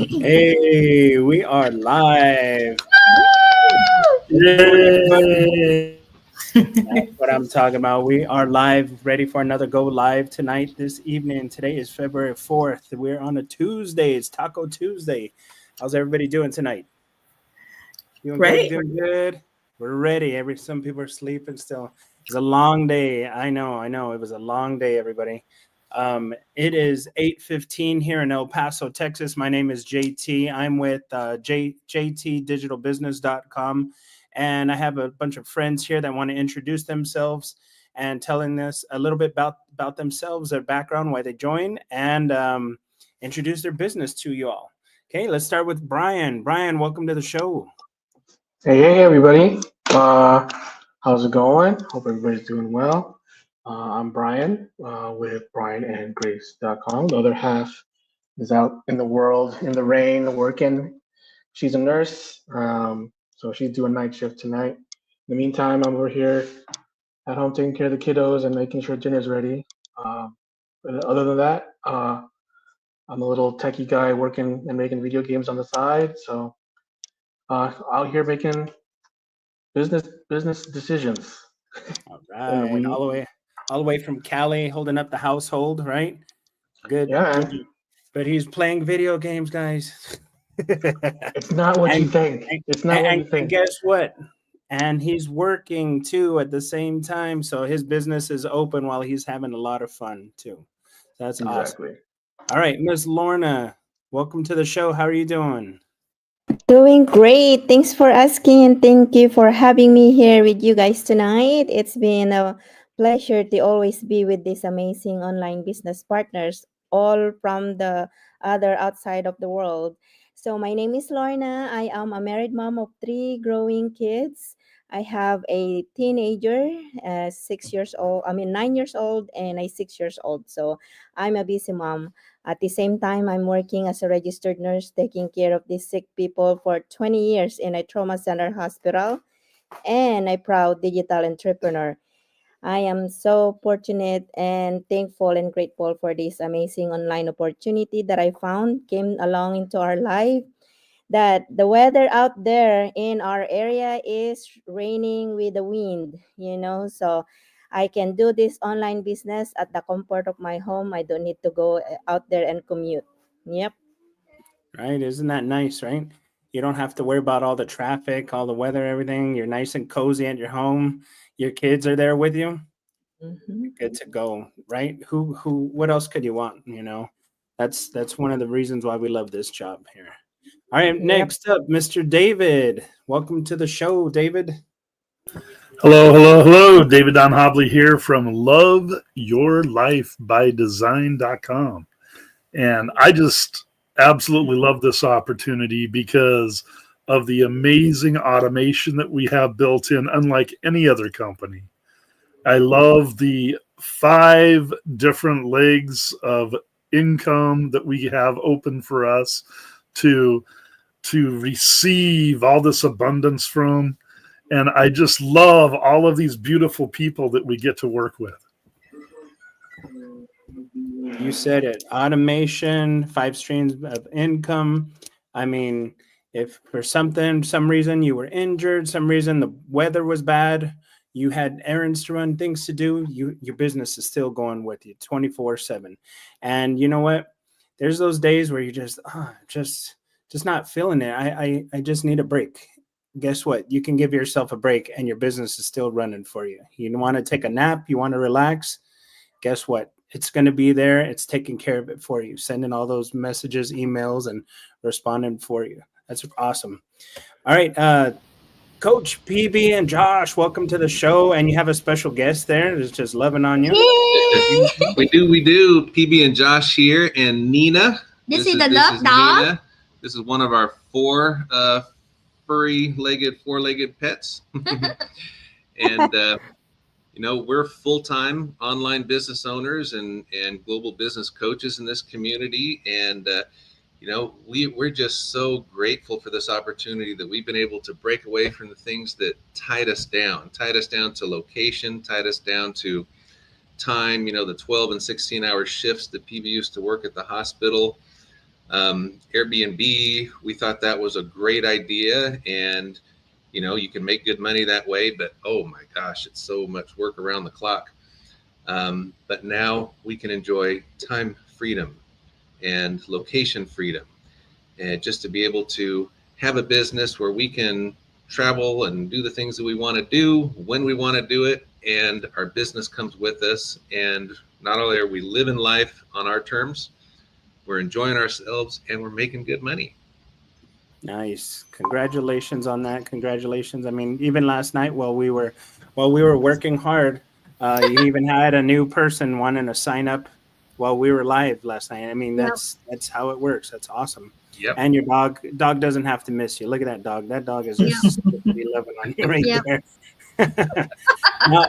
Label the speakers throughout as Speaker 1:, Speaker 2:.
Speaker 1: Hey, we are live. Good morning, everybody.
Speaker 2: Yay!
Speaker 1: That's what I'm talking about. We are live, ready for another go live tonight, this evening. Today is February 4th. We're on a Tuesday. It's Taco Tuesday. How's everybody doing tonight? Doing good,
Speaker 2: Great.
Speaker 1: doing good. We're ready. Some people are sleeping still. It's a long day. I know. It was a long day, everybody. It is 8:15 here in El Paso, Texas. My name is JT. I'm with jtdigitalbusiness.com, and I have a bunch of friends here that want to introduce themselves and telling us a little bit about themselves, their background, why they joined, and introduce their business to you all. Okay, let's start with Brian. Brian, welcome to the show.
Speaker 3: Hey, everybody. How's it going? Hope everybody's doing well. I'm Brian with brianandgrace.com. The other half is out in the world, in the rain, working. She's a nurse, so she's doing night shift tonight. In the meantime, I'm over here at home taking care of the kiddos and making sure dinner's ready. But other than that, I'm a little techie guy working and making video games on the side. So out here making business decisions.
Speaker 1: All
Speaker 3: And
Speaker 1: right,
Speaker 3: we,
Speaker 1: all the way from Cali, holding up the household, right? Good,
Speaker 3: yeah,
Speaker 1: good.
Speaker 3: and
Speaker 1: But he's playing video games, guys. and,
Speaker 3: it's not what you think.
Speaker 1: and
Speaker 3: It's not what
Speaker 1: and
Speaker 3: you think.
Speaker 1: guess what? And he's working too at the same time, so his business is open while he's having a lot of fun too. That's awesome.
Speaker 3: Exactly.
Speaker 1: All right, Miss Lorna, welcome to the show. How are you doing?
Speaker 4: Doing great. Thanks for asking and thank you for having me here with you guys tonight. It's been a pleasure to always be with these amazing online business partners, all from the other outside of the world. So, my name is Lorna. I am a married mom of three growing kids. I have a teenager, 6 years old, 9 years old, and a 6 years old. So, I'm a busy mom. At the same time, I'm working as a registered nurse taking care of these sick people for 20 years in a trauma center hospital and a proud digital entrepreneur. I am so fortunate and thankful and grateful for this amazing online opportunity that I found came along into our life. That the weather out there in our area is raining with the wind, so I can do this online business at the comfort of my home. I don't need to go out there and commute. Yep.
Speaker 1: Right? Isn't that nice, right? You don't have to worry about all the traffic, all the weather, everything. You're nice and cozy at your home. Your kids are there with you.
Speaker 4: Mhm.
Speaker 1: Good to go, right? What else could you want, you know? That's one of the reasons why we love this job here. All right,
Speaker 4: Yep.
Speaker 1: next up, Mr. David. Welcome to the show, David.
Speaker 2: Hello, hello, hello. David Don Hobley here from loveyourlifebydesign.com. And I just absolutely love this opportunity because of the amazing automation that we have built in, unlike any other company. I love the 5 different legs of income that we have open for us to receive all this abundance from. And I just love all of these beautiful people that we get to work with.
Speaker 1: You said it. Automation, 5 streams of income. I mean, if for some reason you were injured, some reason the weather was bad, you had errands to run, things to do, your business is still going with you 24/7. And you know what? There's those days where you just not feeling it. I just need a break. Guess what? You can give yourself a break and your business is still running for you. You want to take a nap, you want to relax, guess what? It's going to be there. It's taking care of it for you, sending all those messages, emails, and responding for you. That's awesome. All right, Coach PB and Josh, welcome to the show. And you have a special guest there that's just loving on you.
Speaker 5: We do. PB and Josh here, and Nina. This is Nina. This is one of our four-legged pets, and we're full-time online business owners and global business coaches in this community, and we're just so grateful for this opportunity that we've been able to break away from the things that tied us down to location, tied us down to time, the 12 and 16 hour shifts that PB used to work at the hospital. Airbnb, we thought that was a great idea, and you can make good money that way, but oh my gosh, it's so much work around the clock. But now we can enjoy time freedom and location freedom, and just to be able to have a business where we can travel and do the things that we want to do when we want to do it, and our business comes with us. And not only are we living life on our terms, we're enjoying ourselves and we're making good money.
Speaker 1: Nice. Congratulations on that. Congratulations. I mean, even last night while we were working hard, you even had a new person wanting to sign up while we were live last night. I mean,
Speaker 6: Yep.
Speaker 1: that's how it works. That's awesome.
Speaker 5: Yep.
Speaker 1: And your dog doesn't have to miss you. Look at that dog. That dog is just be loving on you right
Speaker 6: Yep.
Speaker 1: there.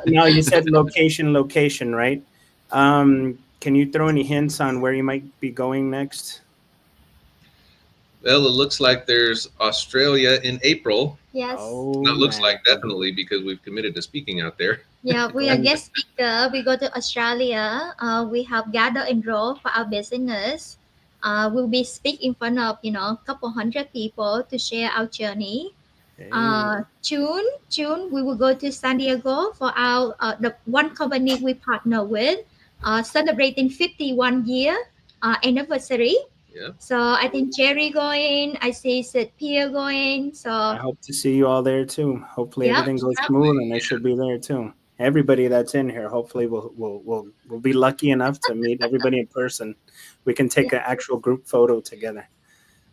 Speaker 1: Now you said location, right? Can you throw any hints on where you might be going next?
Speaker 5: Well, it looks like there's Australia in April.
Speaker 6: Yes.
Speaker 1: Oh,
Speaker 5: Not looks
Speaker 1: man.
Speaker 5: like, definitely, because we've committed to speaking out there.
Speaker 6: Yeah, we are guest speaker. We go to Australia. We have gather enroll for our business. We'll be speak in front of a couple hundred people to share our journey.
Speaker 1: Hey.
Speaker 6: June we will go to San Diego for our the one company we partner with, celebrating 51 year anniversary.
Speaker 5: Yeah.
Speaker 6: So I think Jerry going. I see Sid Pierre going. So
Speaker 1: I hope to see you all there too. Hopefully
Speaker 6: Yeah,
Speaker 1: everything goes smooth, and I should be there too. Everybody that's in here, hopefully we'll be lucky enough to meet everybody in person. We can take an actual group photo together.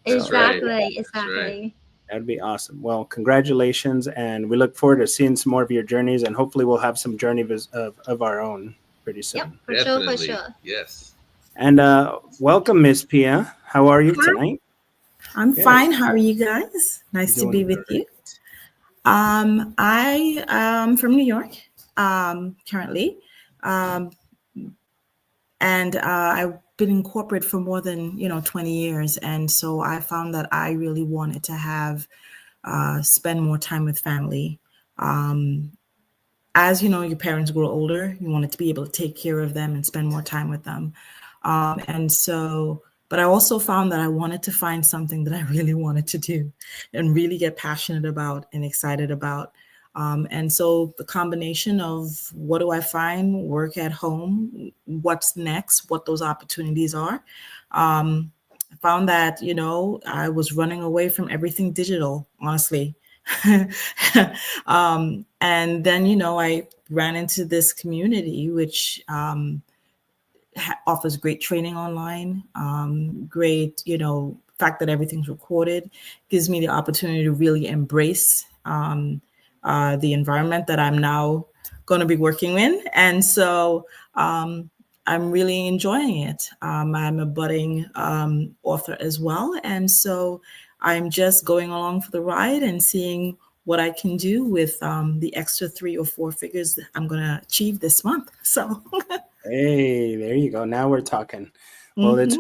Speaker 5: That's right.
Speaker 6: exactly,
Speaker 5: That's
Speaker 6: exactly.
Speaker 1: That'd be awesome. Well, congratulations, and we look forward to seeing some more of your journeys, and hopefully we'll have some journeys of our own pretty soon.
Speaker 6: Yep, for sure, for
Speaker 5: Definitely.
Speaker 6: sure.
Speaker 5: Yes.
Speaker 1: And welcome, Miss Pia. How are you
Speaker 7: Hi.
Speaker 1: tonight?
Speaker 7: I'm
Speaker 1: Yes.
Speaker 7: fine. How are you guys? Nice to be
Speaker 1: Doing
Speaker 7: with you. I am from New York currently, and I've been in corporate for more than 20 years, and so I found that I really wanted to spend more time with family. As you know, your parents grow older, you wanted to be able to take care of them and spend more time with them, but I also found that I wanted to find something that I really wanted to do and really get passionate about and excited about. And so the combination of what do I find, work at home, what's next, what those opportunities are. I found that, I was running away from everything digital, honestly. And then, I ran into this community, which offers great training online, great, fact that everything's recorded, gives me the opportunity to really embrace the environment that I'm now going to be working in. And so I'm really enjoying it. I'm a budding author as well. And so I'm just going along for the ride and seeing what I can do with the extra 3 or 4 figures that I'm going to achieve this month. So
Speaker 1: Hey, there you go. Now we're talking. Well, it's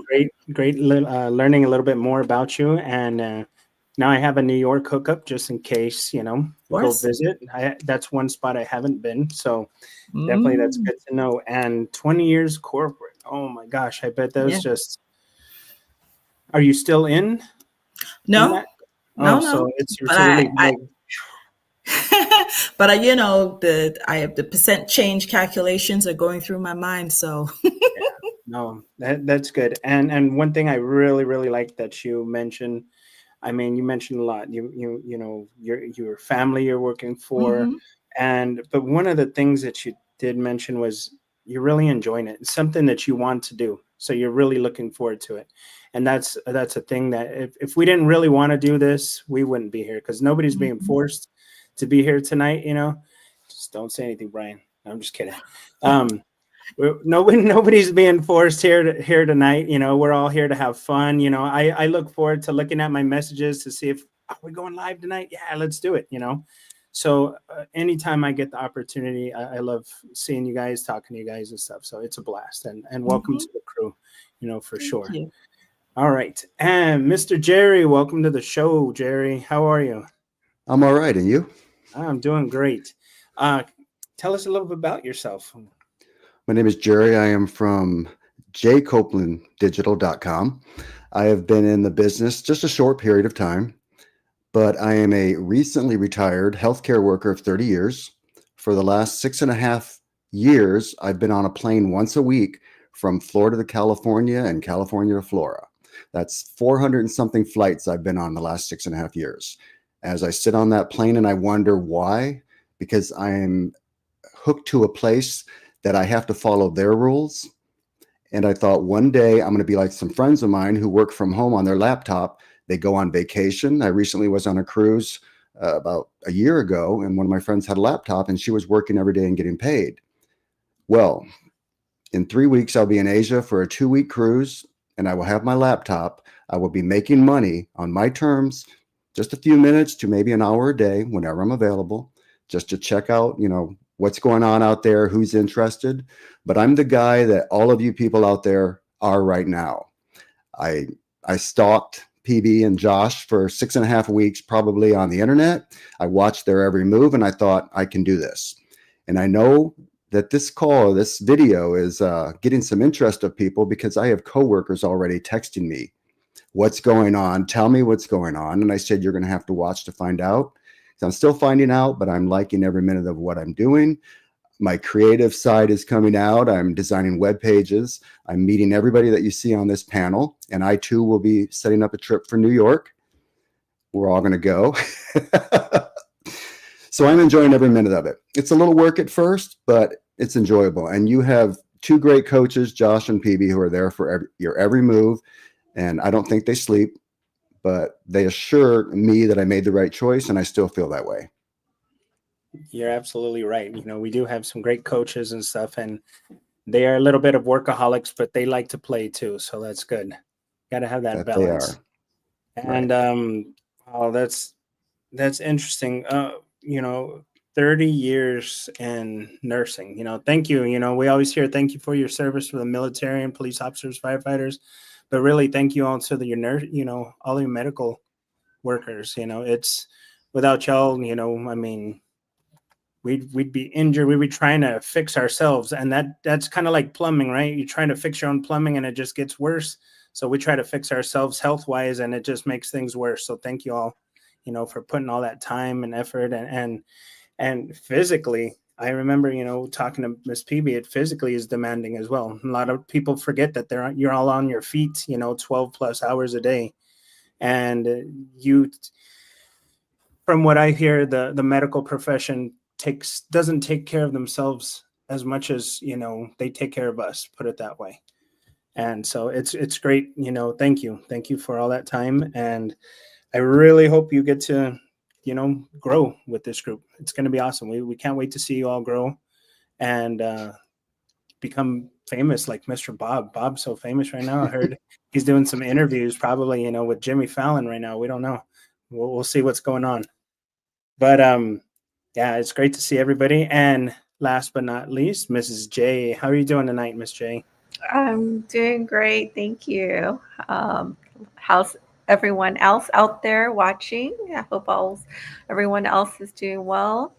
Speaker 1: great learning a little bit more about you. And now I have a New York hookup just in case, go
Speaker 7: course.
Speaker 1: visit. That's one spot I haven't been. So definitely that's good to know. And 20 years corporate. Oh my gosh. I bet that was just, are you still in?
Speaker 7: No,
Speaker 1: that?
Speaker 7: no.
Speaker 1: So it's
Speaker 7: But
Speaker 1: really
Speaker 7: but the percent change calculations are going through my mind. So
Speaker 1: no, that's good. And one thing I really, really like that you mentioned, I mean, you mentioned a lot, your family you're working for. But one of the things that you did mention was you're really enjoying it. It's something that you want to do. So you're really looking forward to it. And that's a thing that if we didn't really want to do this, we wouldn't be here because nobody's being forced to be here tonight. Just don't say anything, Brian. I'm just kidding. Nobody's being forced here tonight. We're all here to have fun. I look forward to looking at my messages to see if are we going live tonight. Yeah, let's do it. So anytime I get the opportunity, I love seeing you guys, talking to you guys and stuff. So it's a blast, and welcome to the crew. For sure.
Speaker 7: Thank you.
Speaker 1: All right, and Mr. Jerry, welcome to the show, Jerry. How are you?
Speaker 8: I'm all right, and you?
Speaker 1: I'm doing great. Tell us a little bit about yourself.
Speaker 8: My name is Jerry. I am from jcopelanddigital.com. I have been in the business just a short period of time, but I am a recently retired healthcare worker of 30 years. For the last 6.5 years, I've been on a plane once a week from Florida to California and California to Florida. That's 400 and something flights I've been on the last 6.5 years. As I sit on that plane and I wonder why, because I'm hooked to a place that I have to follow their rules. And I thought one day I'm going to be like some friends of mine who work from home on their laptop. They go on vacation. I recently was on a cruise about a year ago, and one of my friends had a laptop and she was working every day and getting paid. Well, in 3 weeks, I'll be in Asia for a 2-week cruise, and I will have my laptop. I will be making money on my terms, just a few minutes to maybe an hour a day whenever I'm available, just to check out, what's going on out there, who's interested. But I'm the guy that all of you people out there are right now. I stalked PB and Josh for 6.5 weeks, probably on the internet. I watched their every move and I thought I can do this. And I know that this call, this video is getting some interest of people because I have coworkers already texting me, what's going on? Tell me what's going on. And I said, you're going to have to watch to find out. So I'm still finding out, but I'm liking every minute of what I'm doing. My creative side is coming out. I'm designing web pages. I'm meeting everybody that you see on this panel. And I too will be setting up a trip for New York. We're all going to go. So I'm enjoying every minute of it. It's a little work at first, but it's enjoyable. And you have two great coaches, Josh and PB, who are there for your every move. And I don't think they sleep, but they assure me that I made the right choice, and I still feel that way.
Speaker 1: You're absolutely right. We do have some great coaches and stuff, and they are a little bit of workaholics, but they like to play too. So that's good. Got to have that balance.
Speaker 8: They are.
Speaker 1: And oh, that's interesting. 30 years in nursing. Thank you. We always hear thank you for your service for the military and police officers, firefighters, but really thank you also to your nurse. All your medical workers. It's without y'all. We'd be injured. We'd be trying to fix ourselves. And that's kind of like plumbing, right? You're trying to fix your own plumbing and it just gets worse. So we try to fix ourselves health-wise and it just makes things worse. So thank you all, for putting all that time and effort and physically. I remember, talking to Miss PB, it physically is demanding as well. A lot of people forget that you're all on your feet, 12 plus hours a day. And from what I hear, the medical profession doesn't take care of themselves as much as they take care of us, put it that way. And so it's great. Thank you for all that time, and I really hope you get to grow with this group. It's going to be awesome. We can't wait to see you all grow and become famous like Mr. Bob. Bob's so famous right now. I heard he's doing some interviews probably with Jimmy Fallon right now. We don't know. We'll see what's going on. But yeah, it's great to see everybody. And last but not least, Mrs. J. How are you doing tonight, Miss J?
Speaker 9: I'm doing great. Thank you. How's everyone else out there watching? I hope everyone else is doing well.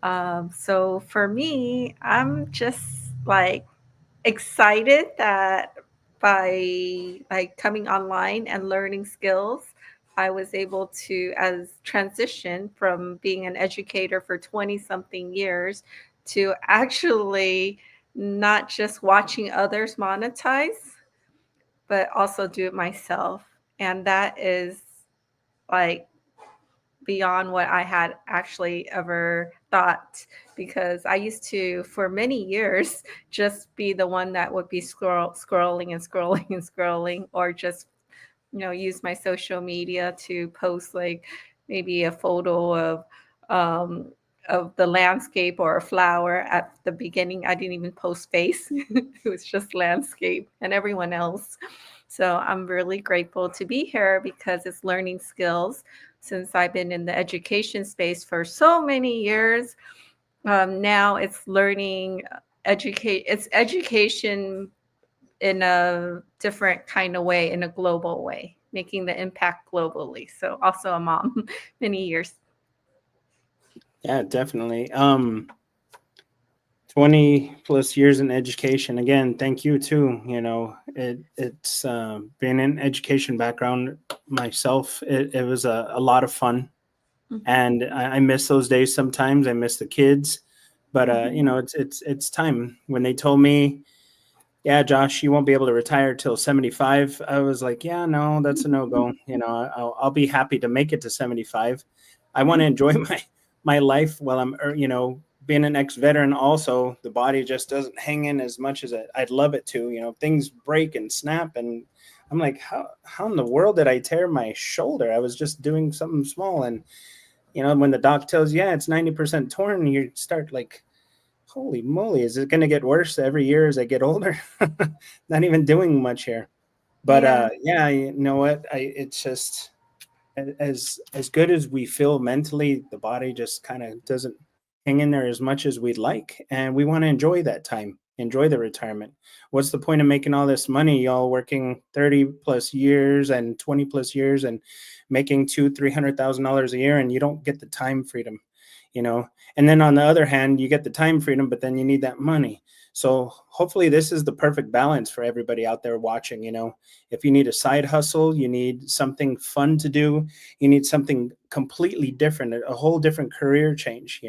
Speaker 9: So for me, I'm just excited that by coming online and learning skills, I was able to transition from being an educator for 20 something years to actually not just watching others monetize, but also do it myself. And that is beyond what I had actually ever thought, because I used to, for many years, just be the one that would be scrolling and scrolling and scrolling, or just use my social media to post maybe a photo of the landscape or a flower. At the beginning, I didn't even post face. It was just landscape and everyone else. So I'm really grateful to be here because it's learning skills. Since I've been in the education space for so many years, now it's learning, it's education in a different kind of way, in a global way, making the impact globally. So also a mom, many years.
Speaker 1: Yeah, definitely. 20 plus years in education. Again, thank you too. It's been in education background myself. It was a lot of fun, and I miss those days sometimes. I miss the kids, but it's time. When they told me, yeah, Josh, you won't be able to retire till 75, I was like, yeah, no, that's a no go. I'll be happy to make it to 75. I want to enjoy my life while I'm being an ex-veteran. Also, the body just doesn't hang in as much as I'd love it to. Things break and snap, and I'm like, how in the world did I tear my shoulder? I was just doing something small, and when the doc tells you, yeah, it's 90% torn, you start like, holy moly, is it going to get worse every year as I get older? Not even doing much here. But yeah, you know what? It's just as good as we feel mentally, the body just kind of doesn't hang in there as much as we'd like. And we want to enjoy that time, enjoy the retirement. What's the point of making all this money, y'all working 30 plus years and 20 plus years and making $200,000-$300,000 a year, and you don't get the time freedom, and then on the other hand, you get the time freedom, but then you need that money. So hopefully this is the perfect balance for everybody out there watching. If you need a side hustle, you need something fun to do, you need something completely different, a whole different career change.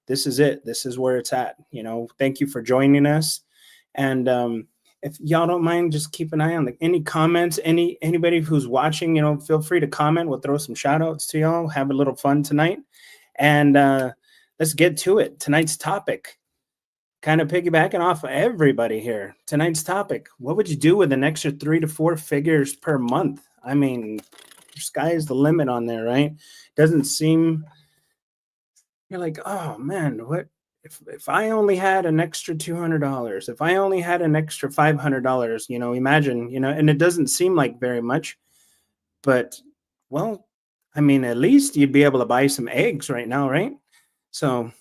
Speaker 1: This is it. This is where it's at. Thank you for joining us. And if y'all don't mind, just keep an eye on any comments, anybody who's watching, feel free to comment. We'll throw some shout outs to y'all, have a little fun tonight. And let's get to it. Tonight's topic, kind of piggybacking off of everybody here. Tonight's topic, what would you do with an extra 3 to 4 figures per month? I mean, sky's the limit on there, right? Doesn't seem, you're like, oh man, what if I only had an extra $200, if I only had an extra $500, imagine, and it doesn't seem like very much, but well, I mean, at least you'd be able to buy some eggs right now, right? So,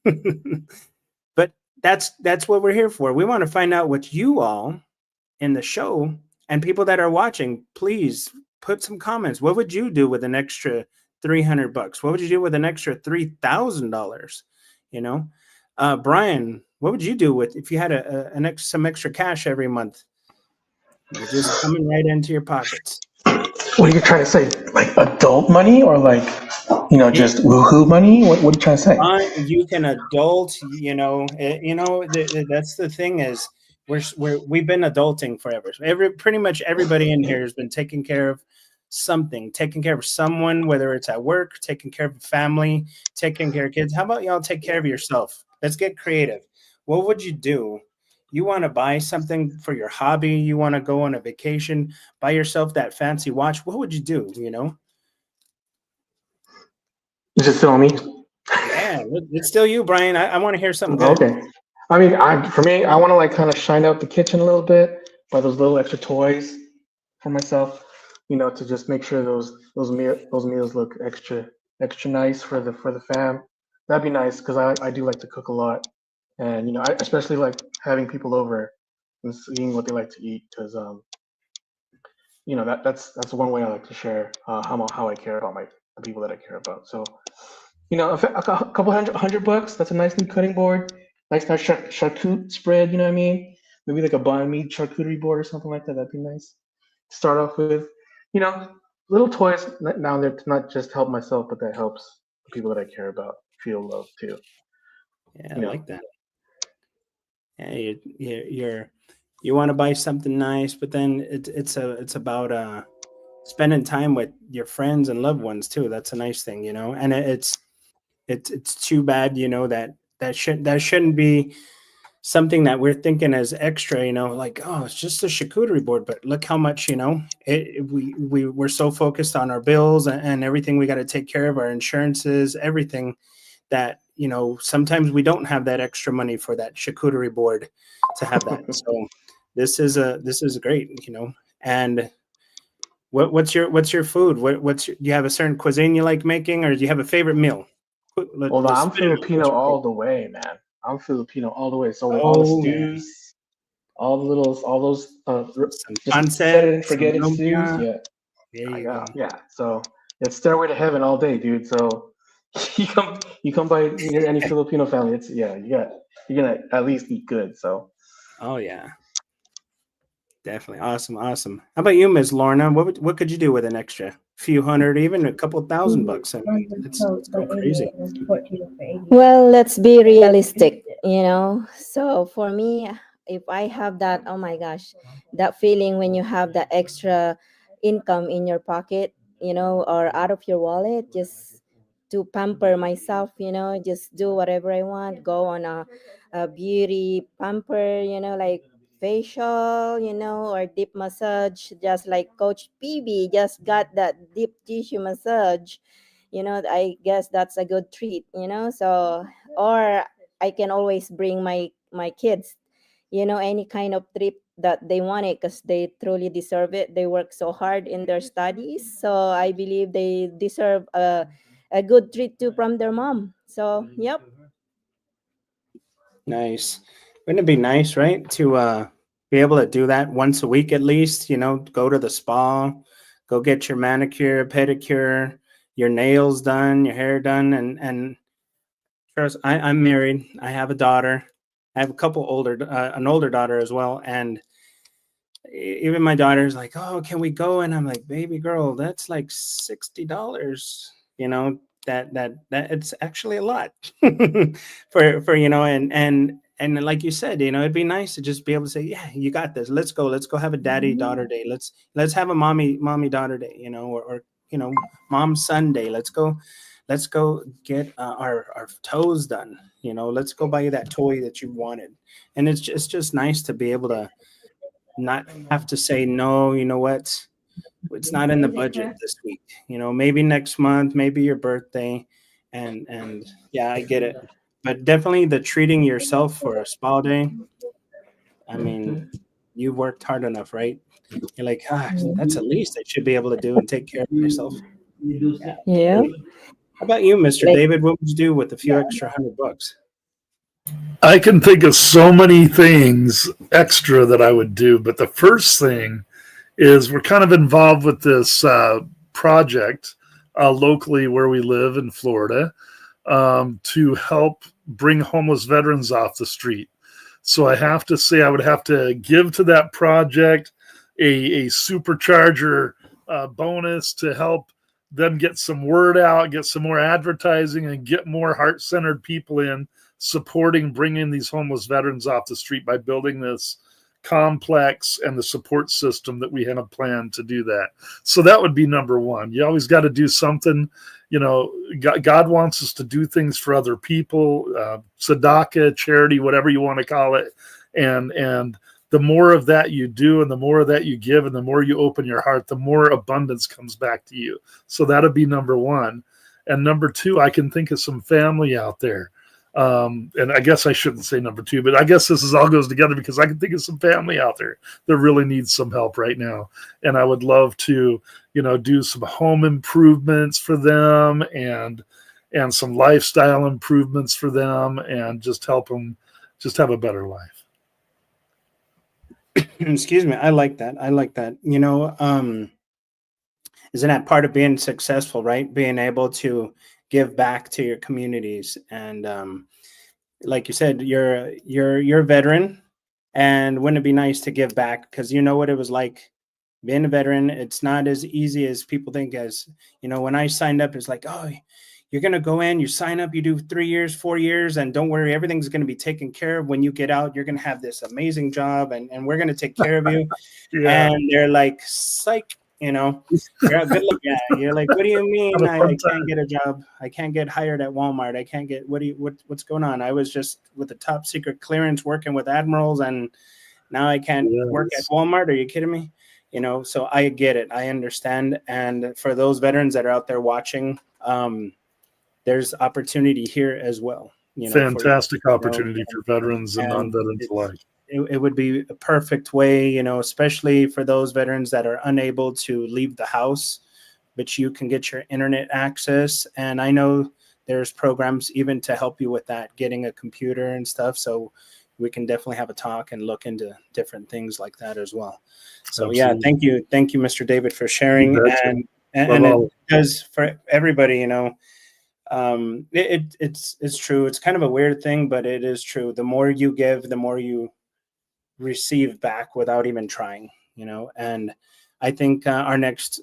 Speaker 1: but that's what we're here for. We want to find out what you all in the show and people that are watching, please put some comments. What would you do with an extra $300? What would you do with an extra $3,000? Brian, what would you do with if you had some extra cash every month? It's just coming right into your pockets.
Speaker 3: What are you trying to say? Like adult money or like, just woohoo money? What are you trying to say?
Speaker 1: You can adult, that's the thing is we've been adulting forever. Pretty much everybody in here has been taking care of something, taking care of someone, whether it's at work, taking care of a family, taking care of kids. How about y'all take care of yourself? Let's get creative. What would you do? You want to buy something for your hobby. You want to go on a vacation, buy yourself that fancy watch. What would you do?
Speaker 3: Is it still on me?
Speaker 1: Yeah, it's still you, Brian. I want to hear something good.
Speaker 3: Okay. I mean, for me, I want to like kind of shine out the kitchen a little bit, buy those little extra toys for myself, to just make sure those meals look extra nice for the fam. That'd be nice because I do like to cook a lot, and I especially like having people over and seeing what they like to eat because that's one way I like to share how I care about the people that I care about. So a couple $100, that's a nice new cutting board, nice charcuterie spread. You know what I mean? Maybe like a banh mi charcuterie board or something like that. That'd be nice. Start off with, little toys now and then to not just help myself, but that helps the people that I care about feel loved too.
Speaker 1: Yeah, I like that. Yeah, you want to buy something nice, but then it's about spending time with your friends and loved ones too. That's a nice thing, and it's too bad, that shouldn't be something that we're thinking as extra, like, oh, it's just a charcuterie board, but look how much, we're so focused on our bills and everything we got to take care of, our insurances, everything, that sometimes we don't have that extra money for that charcuterie board to have that. So this is great, and what's your food? Do you have a certain cuisine you like making, or do you have a favorite meal?
Speaker 3: Well, I'm Filipino all the way, man. I'm Filipino all the way. So all the stews, all those just set it and forget it stews. Yeah.
Speaker 1: There you go.
Speaker 3: Yeah. So it's Stairway to Heaven all day, dude. So you come by any Filipino family, it's you're gonna at least eat good. So
Speaker 1: Oh yeah, definitely awesome. How about you, Ms. Lorna? What could you do with an extra few hundred, even a couple $1,000? I mean, it's go crazy.
Speaker 4: Well, let's be realistic, you know. So for me, if I have that, oh my gosh, that feeling when you have that extra income in your pocket, you know, or out of your wallet, just to pamper myself, you know, just do whatever I want, go on a beauty pamper, you know, like facial, you know, or deep massage, just like Coach PB just got that deep tissue massage, you know. I guess that's a good treat, you know. So or I can always bring my kids, you know, any kind of trip that they want it, because they truly deserve it. They work so hard in their studies, so I believe they deserve a good treat too from their mom. So yep.
Speaker 1: Nice. Wouldn't it be nice, right, to be able to do that once a week at least? You know, go to the spa, go get your manicure, pedicure, your nails done, your hair done, and trust. I'm married. I have a daughter. I have a couple an older daughter as well, and even my daughter's like, "Oh, can we go?" And I'm like, "Baby girl, that's like $60." You know, that it's actually a lot for you know, and like you said, you know, it'd be nice to just be able to say, "Yeah, you got this. Let's go have a daddy daughter day. Let's have a mommy daughter day, you know, or you know, mom son day. Let's go get our toes done. You know, let's go buy you that toy that you wanted." And it's just nice to be able to not have to say no. You know what, it's not in the budget this week, you know, maybe next month, maybe your birthday. And yeah, I get it, but definitely the treating yourself for a spa day. I mean, you worked hard enough, right? You're like, that's the least I should be able to do and take care of myself. Yeah,
Speaker 4: Yeah,
Speaker 1: totally. How about you, Mr.
Speaker 4: like
Speaker 1: David? What would you do with a few extra $100?
Speaker 2: I can think of so many things extra that I would do, but the first thing is we're kind of involved with this project locally where we live in Florida to help bring homeless veterans off the street. So I have to say, I would have to give to that project a supercharger bonus to help them get some word out, get some more advertising, and get more heart centered people in supporting bringing these homeless veterans off the street by building this complex and the support system that we have planned to do that. So that would be number one. You always got to do something. You know, God wants us to do things for other people, tzedakah, charity, whatever you want to call it. And the more of that you do and the more of that you give and the more you open your heart, the more abundance comes back to you. So that'll be number one. And number two, I can think of some family out there. And I guess I shouldn't say number two, but I guess this is all goes together because I can think of some family out there that really needs some help right now. And I would love to, you know, do some home improvements for them and some lifestyle improvements for them and just help them just have a better life.
Speaker 1: Excuse me. I like that. You know, isn't that part of being successful, right? Being able to give back to your communities. And like you said, you're a veteran, and wouldn't it be nice to give back? Because you know what it was like being a veteran. It's not as easy as people think. As you know, when I signed up, it's like, oh, you're gonna go in, you sign up, you do 3 years, 4 years, and don't worry, everything's gonna be taken care of. When you get out, you're gonna have this amazing job, and we're gonna take care of you.
Speaker 2: Yeah.
Speaker 1: And they're like, psych, you know, you're a good luck guy. You're like, what do you mean I can't get a job? I can't get hired at Walmart. I can't get, what's going on? I was just with a top secret clearance working with admirals, and now I can't work at Walmart. Are you kidding me? You know, so I get it. I understand. And for those veterans that are out there watching, there's opportunity here as well. You know,
Speaker 2: Fantastic
Speaker 1: for you,
Speaker 2: opportunity for veterans and non-veterans alike.
Speaker 1: It would be a perfect way, you know, especially for those veterans that are unable to leave the house, but you can get your internet access. And I know there's programs even to help you with that, getting a computer and stuff. So we can definitely have a talk and look into different things like that as well. So yeah, thank you, Mr. David, for sharing. And it does for everybody, you know. It's true. It's kind of a weird thing, but it is true. The more you give, the more you receive back without even trying, and I think our next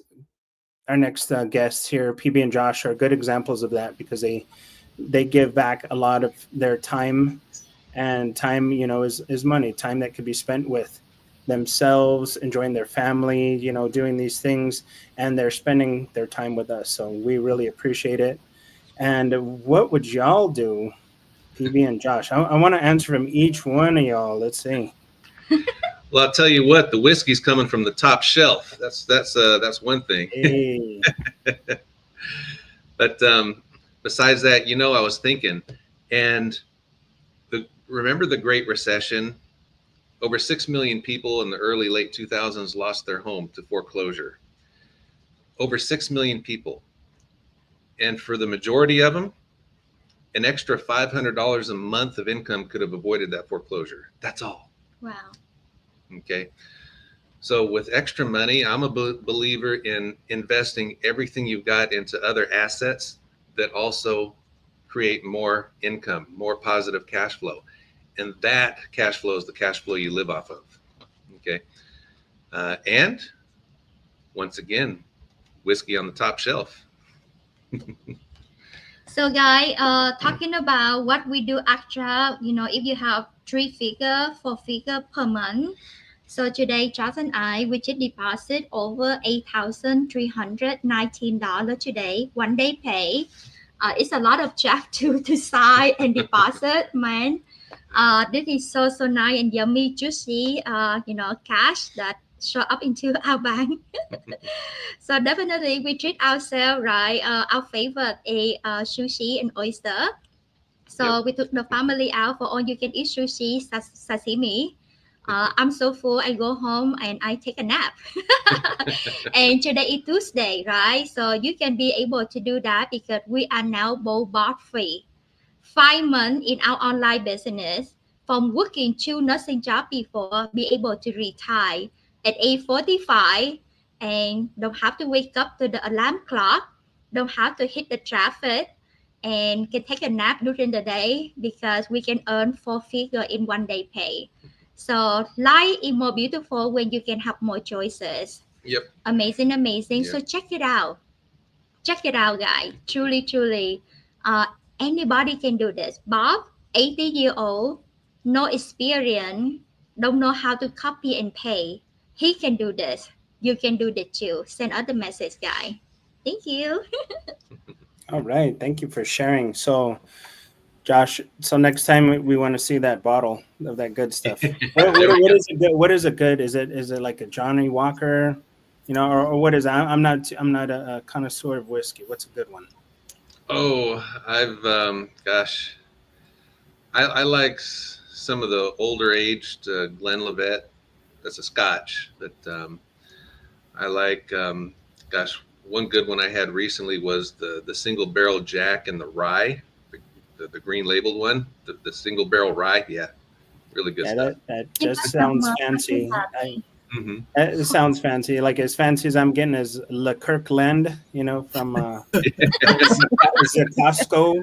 Speaker 1: guests here, PB and Josh, are good examples of that, because they give back a lot of their time, and time, is money, time that could be spent with themselves, enjoying their family, doing these things, and they're spending their time with us. So we really appreciate it. And what would y'all do, PB and Josh? I want to answer from each one of y'all. Let's see.
Speaker 5: Well, I'll tell you what, the whiskey's coming from the top shelf. That's one thing.
Speaker 1: Hey.
Speaker 5: But besides that, I was thinking, and remember the Great Recession? Over 6 million people in the early late 2000s lost their home to foreclosure. Over 6 million people. And for the majority of them, an extra $500 a month of income could have avoided that foreclosure. That's all.
Speaker 6: Wow.
Speaker 5: Okay. So with extra money, I'm a believer in investing everything you've got into other assets that also create more income, more positive cash flow. And that cash flow is the cash flow you live off of. Okay. And once again, whiskey on the top shelf.
Speaker 6: So, guys, talking about what we do extra, if you have 3-figure, 4-figure per month. So today, Josh and I, we just deposit over $8,319 today, one day pay. It's a lot of check to sign and deposit, man. This is so nice and yummy, juicy, cash that show up into our bank. So definitely we treat ourselves right. Our favorite is sushi and oyster. So we took the family out for all you can eat sushi, sashimi. I'm so full, I go home and I take a nap. And today is Tuesday, right? So you can be able to do that because we are now both bot free. 5 months in our online business, from working 2 nursing jobs before, be able to retire at age 45 and don't have to wake up to the alarm clock, don't have to hit the traffic, and can take a nap during the day because we can earn 4-figure in one day pay. So life is more beautiful when you can have more choices.
Speaker 5: Yep.
Speaker 6: Amazing.
Speaker 5: Yep.
Speaker 6: So check it out, guys. Truly. Anybody can do this. Bob, 80-year-old, no experience, don't know how to copy and pay. He can do this. You can do that too. Send us the message, guy. Thank you.
Speaker 1: All right. Thank you for sharing. So, Josh, so next time we want to see that bottle of that good stuff. What is it good? What is it good? Is it like a Johnny Walker, or what is that? I'm not a connoisseur of whiskey. What's a good one?
Speaker 5: Oh, I've I like some of the older aged Glenlivet. That's a Scotch, but I like one good one I had recently was the single barrel Jack and the rye, the green labeled one, the single barrel rye. Yeah, really good stuff.
Speaker 1: That just sounds fancy. It sounds fancy, like as fancy as I'm getting is Le Kirkland, from Costco,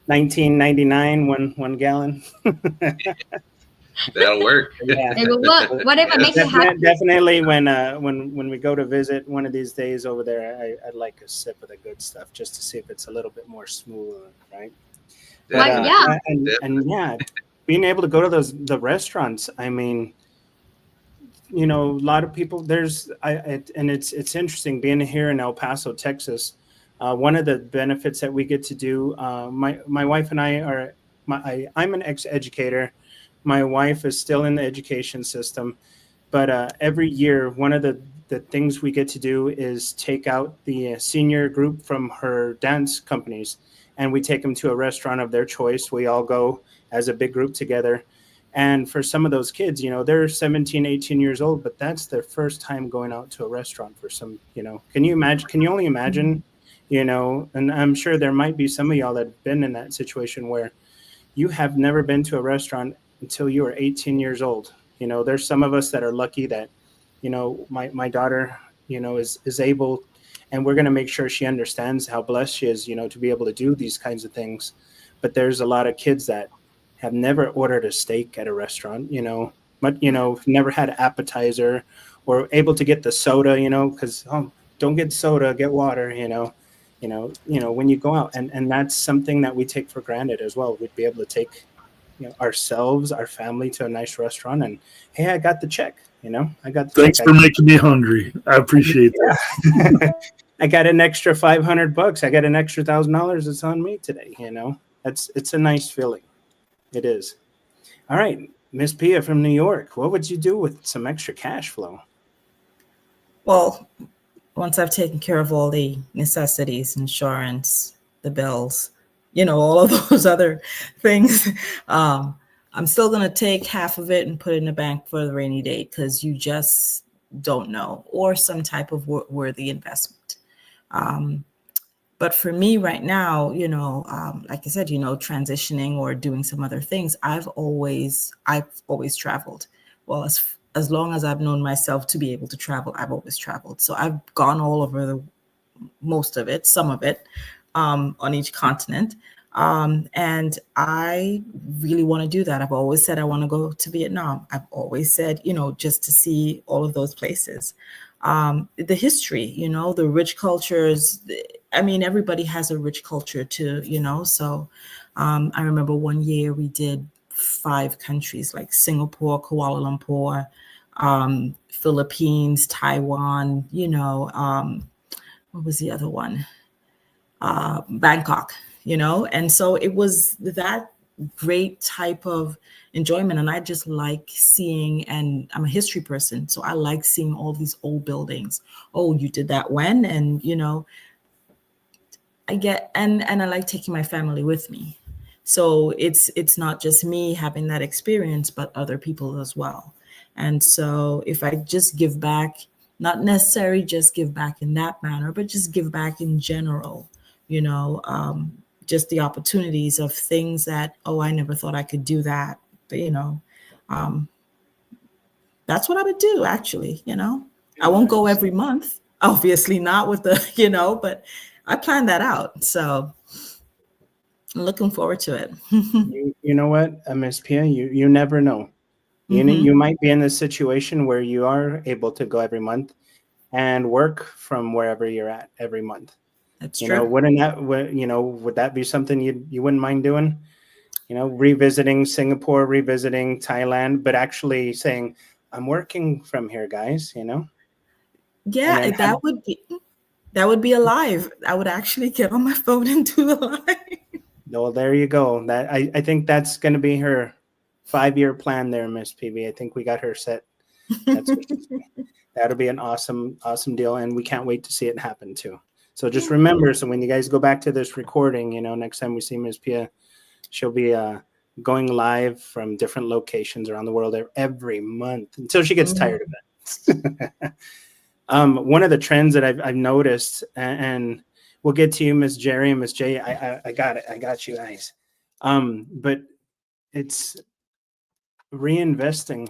Speaker 1: 1999, one gallon.
Speaker 5: That'll work.
Speaker 6: Yeah. It will work. Whatever makes you happy.
Speaker 1: Definitely, when we go to visit one of these days over there, I'd like a sip of the good stuff just to see if it's a little bit more smooth, right? But, yeah, being able to go to the restaurants. I mean, a lot of people. And it's interesting being here in El Paso, Texas. One of the benefits that we get to do. My wife and I are. I'm an ex-educator. My wife is still in the education system, but every year, one of the things we get to do is take out the senior group from her dance companies, and we take them to a restaurant of their choice. We all go as a big group together. And for some of those kids, they're 17, 18 years old, but that's their first time going out to a restaurant for some, can you imagine? Can you only imagine, and I'm sure there might be some of y'all that have been in that situation where you have never been to a restaurant until you are 18 years old. There's some of us that are lucky that, my daughter, is able, and we're going to make sure she understands how blessed she is, to be able to do these kinds of things. But there's a lot of kids that have never ordered a steak at a restaurant, but never had an appetizer or able to get the soda, because don't get soda, get water, when you go out, and that's something that we take for granted as well. We'd be able to take ourselves, our family, to a nice restaurant, and hey, I got the check. I got the
Speaker 2: Thanks
Speaker 1: check.
Speaker 2: for making me hungry. I appreciate that.
Speaker 1: I got an extra $500. I got an extra $1,000. It's on me today. It's a nice feeling. It is. All right, Miss Pia from New York. What would you do with some extra cash flow?
Speaker 7: Well, once I've taken care of all the necessities, insurance, the bills, all of those other things, I'm still going to take half of it and put it in the bank for the rainy day, because you just don't know, or some type of worthy investment. But for me right now, like I said, transitioning or doing some other things, I've always traveled. Well, as long as I've known myself to be able to travel, I've always traveled. So I've gone all over most of it, some of it, on each continent. And I really want to do that. I've always said I want to go to Vietnam. I've always said, just to see all of those places. The history, the rich cultures. Everybody has a rich culture too, So I remember one year we did 5 countries like Singapore, Kuala Lumpur, Philippines, Taiwan, what was the other one? Bangkok, and so it was that great type of enjoyment. And I just like seeing, and I'm a history person, so I like seeing all these old buildings. Oh, you did that when? And, I get, and I like taking my family with me. So it's not just me having that experience, but other people as well. And so if I just give back, not necessarily just give back in that manner, but just give back in general, just the opportunities of things that, I never thought I could do that. But, that's what I would do, actually, I won't go every month, obviously not with the, but I planned that out. So I'm looking forward to it.
Speaker 1: You know what, Miss Pia, you never know. You might be in this situation where you are able to go every month and work from wherever you're at every month.
Speaker 7: That's true.
Speaker 1: Would that be something you wouldn't mind doing? Revisiting Singapore, revisiting Thailand, but actually saying, I'm working from here, guys,
Speaker 7: Yeah, that would be alive. I would actually get on my phone and do the live.
Speaker 1: Well, there you go. That I think that's going to be her 5-year plan there, Miss PB. I think we got her set. That'll be an awesome deal, and we can't wait to see it happen too. So just remember, so when you guys go back to this recording, next time we see Miss Pia, she'll be going live from different locations around the world every month until she gets tired of it. One of the trends that I've noticed, and we'll get to you, Miss Jerry and Miss J. I got it. I got you guys. But it's reinvesting.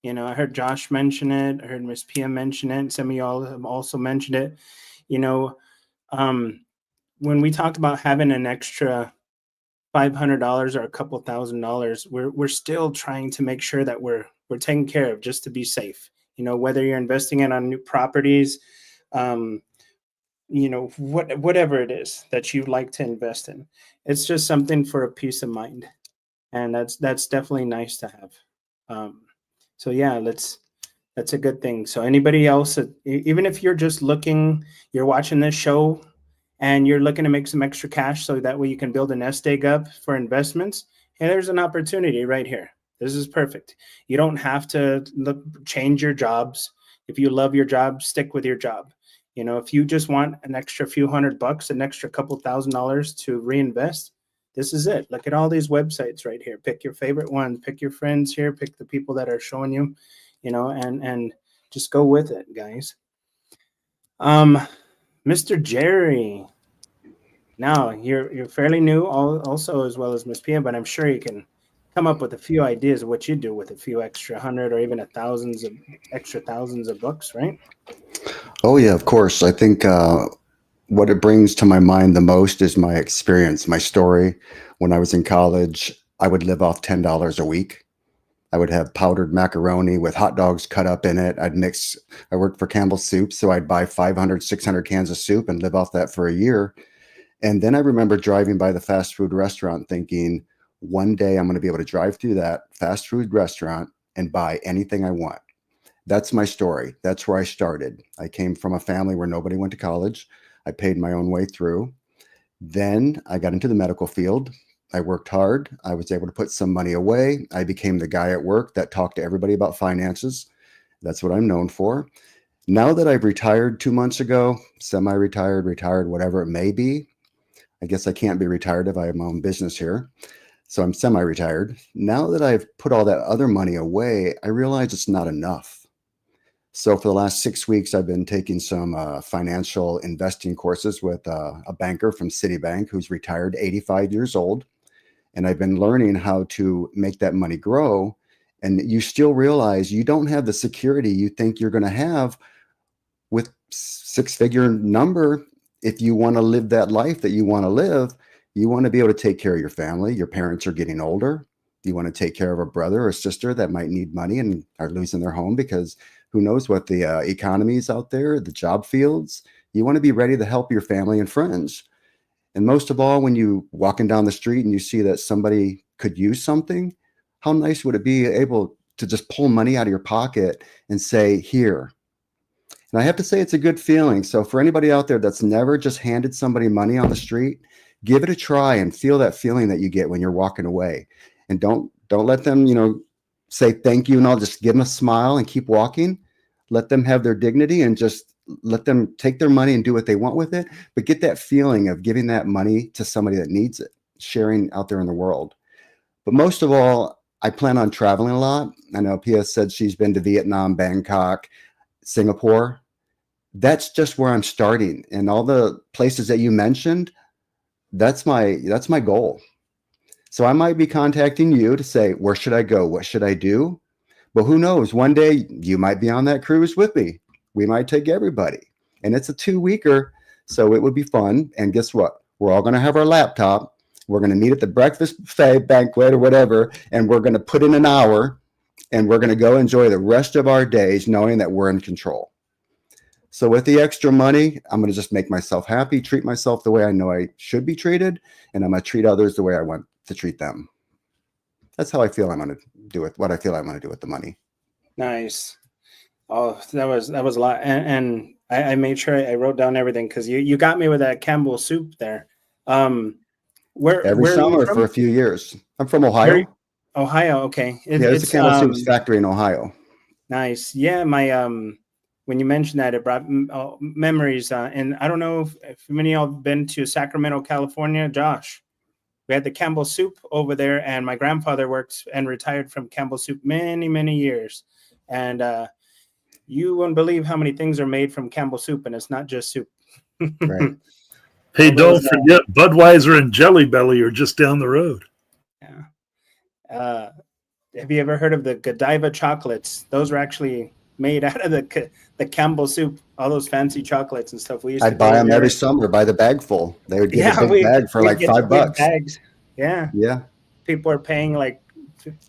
Speaker 1: I heard Josh mention it. I heard Miss Pia mention it. Some of y'all have also mentioned it. When we talked about having an extra $500 or a couple $1,000, we're still trying to make sure that we're taken care of, just to be safe. Whether you're investing it on new properties, whatever it is that you like to invest in, it's just something for a peace of mind, and that's definitely nice to have. So yeah, that's a good thing. So anybody else, even if you're just you're watching this show and you're looking to make some extra cash so that way you can build a nest egg up for investments, hey, there's an opportunity right here. This is perfect. You don't have to change your jobs. If you love your job, stick with your job. If you just want an extra few $100, an extra couple $1,000 to reinvest, this is it. Look at all these websites right here. Pick your favorite ones. Pick your friends here. Pick the people that are showing you, and just go with it, guys. Mr. Jerry. Now you're fairly new, also as well as Miss Pia, but I'm sure you can come up with a few ideas of what you do with a few extra hundred or even extra thousands of bucks, right?
Speaker 8: Oh yeah, of course. I think what it brings to my mind the most is my experience, my story. When I was in college, I would live off $10 a week. I would have powdered macaroni with hot dogs cut up in it. I worked for Campbell's Soup, so I'd buy 500, 600 cans of soup and live off that for a year. And then I remember driving by the fast food restaurant thinking, one day I'm going to be able to drive through that fast food restaurant and buy anything I want. That's my story. That's where I started. I came from a family where nobody went to college. I paid my own way through. Then I got into the medical field. I worked hard. I was able to put some money away. I became the guy at work that talked to everybody about finances. That's what I'm known for. Now that I've retired 2 months ago, semi-retired, retired, whatever it may be, I guess I can't be retired if I have my own business here. So I'm semi-retired. Now that I've put all that other money away, I realize it's not enough. So for the last 6 weeks, I've been taking some financial investing courses with a banker from Citibank who's retired, 85 years old. And I've been learning how to make that money grow. And you still realize you don't have the security you think you're going to have with six-figure number. If you want to live that life that you want to live, you want to be able to take care of your family. Your parents are getting older. You want to take care of a brother or sister that might need money and are losing their home because who knows what the economy is out there, the job fields. You want to be ready to help your family and friends. And most of all, when you walking down the street and you see that somebody could use something, how nice would it be able to just pull money out of your pocket and say, here. And I have to say it's a good feeling. So for anybody out there that's never just handed somebody money on the street, give it a try and feel that feeling that you get when you're walking away. And don't let them, say thank you and I'll just give them a smile and keep walking. Let them have their dignity and just let them take their money and do what they want with it. But get that feeling of giving that money to somebody that needs it, sharing out there in the world. But most of all, I plan on traveling a lot. I know Pia said she's been to Vietnam, Bangkok, Singapore. That's just where I'm starting. And all the places that you mentioned, that's my goal. So I might be contacting you to say, where should I go? What should I do? But who knows? One day you might be on that cruise with me. We might take everybody. And it's a 2-weeker, so it would be fun. And guess what? We're all going to have our laptop. We're going to meet at the breakfast buffet, banquet, or whatever, and we're going to put in an hour, and we're going to go enjoy the rest of our days knowing that we're in control. So with the extra money, I'm going to just make myself happy, treat myself the way I know I should be treated, and I'm going to treat others the way I want to treat them. That's how I feel I'm going to do it, what I feel I'm going to do with the money.
Speaker 1: Nice. Oh, that was a lot. And I made sure I wrote down everything because you got me with that Campbell soup there. Where
Speaker 8: Every
Speaker 1: are you
Speaker 8: summer
Speaker 1: from?
Speaker 8: for a few years. I'm from Ohio.
Speaker 1: Ohio, okay.
Speaker 8: It's a Campbell Soup's factory in Ohio.
Speaker 1: Nice. Yeah, my when you mentioned that, it brought memories. And I don't know if many of y'all have been to Sacramento, California. Josh, we had the Campbell Soup over there, and my grandfather works and retired from Campbell Soup many, many years. And you wouldn't believe how many things are made from Campbell Soup, and it's not just soup.
Speaker 8: Right.
Speaker 2: Hey, don't forget Budweiser and Jelly Belly are just down the road.
Speaker 1: Yeah. Have you ever heard of the Godiva chocolates? Those are actually made out of the Campbell Soup. All those fancy chocolates and stuff. We used to
Speaker 8: I'd buy them every summer by the bag full. They would give a big bag for like $5.
Speaker 1: Bags. Yeah.
Speaker 8: Yeah.
Speaker 1: People are paying like,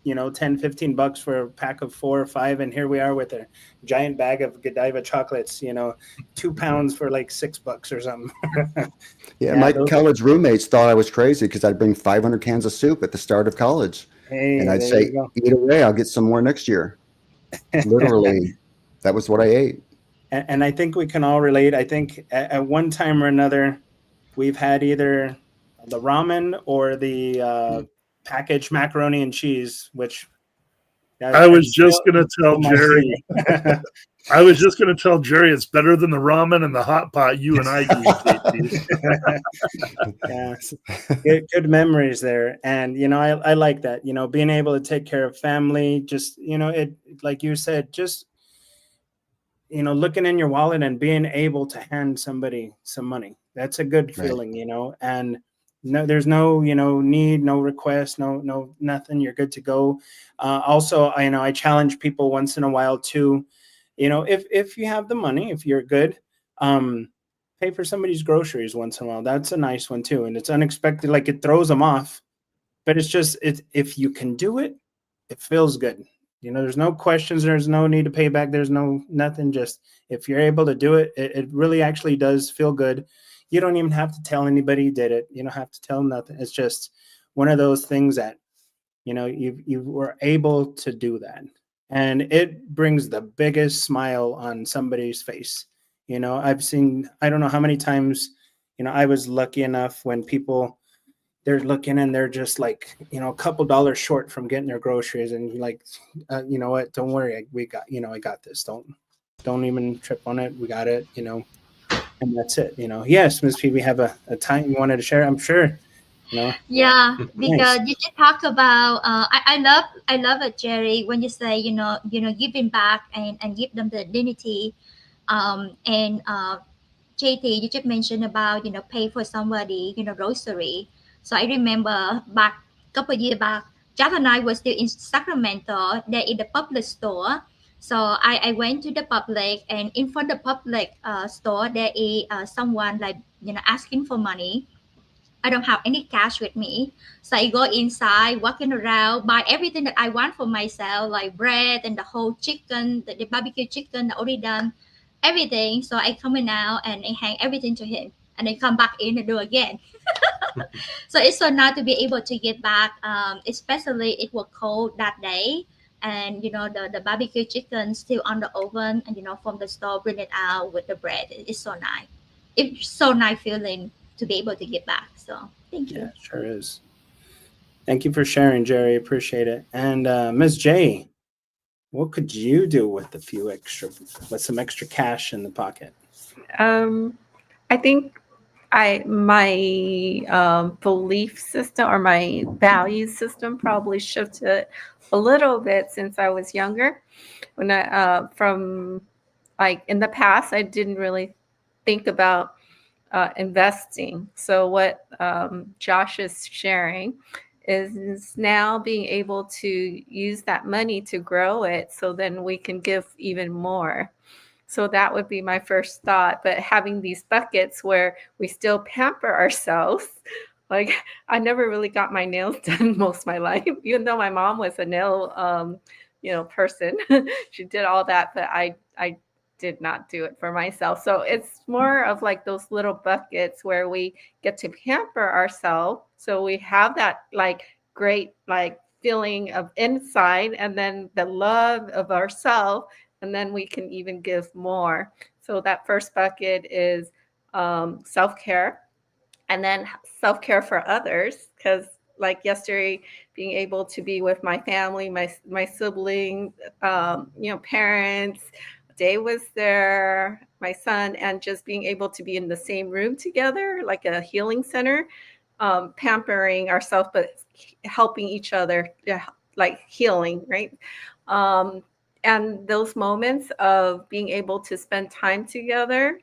Speaker 1: $10-15 for a pack of 4 or 5, and here we are with a giant bag of Godiva chocolates. 2 pounds for like $6 or something.
Speaker 8: Yeah, my college roommates thought I was crazy because I'd bring 500 cans of soup at the start of college, and I'd say, "Eat away, I'll get some more next year." Literally, that was what I ate.
Speaker 1: And I think we can all relate. I think at one time or another, we've had either the ramen or the packaged macaroni and cheese, which
Speaker 2: I was just going to tell Jerry. I was just going to tell Jerry it's better than the ramen and the hot pot you and I
Speaker 1: use. Yeah, good memories there. And I like that. Being able to take care of family. Just it, like you said, just looking in your wallet and being able to hand somebody some money. That's a good feeling. And No, there's no, need, no request, no, nothing. You're good to go. Also, I challenge people once in a while too, if you have the money, if you're good, um, pay for somebody's groceries once in a while. That's a nice one too. And it's unexpected, like it throws them off, but if you can do it, it feels good. There's no questions. There's no need to pay back. There's nothing. Just if you're able to do it, it really actually does feel good. You don't even have to tell anybody you did it. You don't have to tell them nothing. It's just one of those things that, you were able to do that. And it brings the biggest smile on somebody's face. I've seen, I don't know how many times, I was lucky enough when people, they're looking and they're just like, a couple dollars short from getting their groceries. And you're like, you know what, don't worry. I got this. Don't even trip on it. We got it, and that's it. Yes, Ms. P, we have a time you wanted to share. I'm sure,
Speaker 6: Yeah, because
Speaker 1: Nice.
Speaker 6: you just talk about I love it, Jerry, when you say, giving back and give them the dignity. And JT, you just mentioned about, pay for somebody, grocery. So I remember back couple years back, Jack and I were still in Sacramento. They're in the public store. So I went to the public, and in front of the public store there is someone like, asking for money. I don't have any cash with me. So I go inside, walking around, buy everything that I want for myself, like bread and the whole chicken, the barbecue chicken, the already done, everything. So I come in now and I hang everything to him. And then come back in and do again. So it's so nice to be able to get back, especially it was cold that day. And the barbecue chicken still on the oven, and from the store bring it out with the bread. It's so nice. It's so nice feeling to be able to get back. So thank
Speaker 1: Yeah,
Speaker 6: you.
Speaker 1: it sure is. Thank you for sharing, Jerry. Appreciate it. And Ms. J, what could you do with with some extra cash in the pocket?
Speaker 9: I think my belief system or my value system probably shifted a little bit since I was younger. When I from like in the past, I didn't really think about investing. So what Josh is sharing is now being able to use that money to grow it, so then we can give even more. So that would be my first thought. But having these buckets where we still pamper ourselves, like I never really got my nails done most of my life, even though my mom was a nail, person. She did all that, but I did not do it for myself. So it's more of like those little buckets where we get to pamper ourselves. So we have that like great like feeling of inside, and then the love of ourselves, and then we can even give more. So that first bucket is self-care, and then self-care for others, because like yesterday, being able to be with my family, my sibling, parents. Day was there, my son, and just being able to be in the same room together, like a healing center, pampering ourselves, but helping each other, yeah, like healing, right? Um, and those moments of being able to spend time together,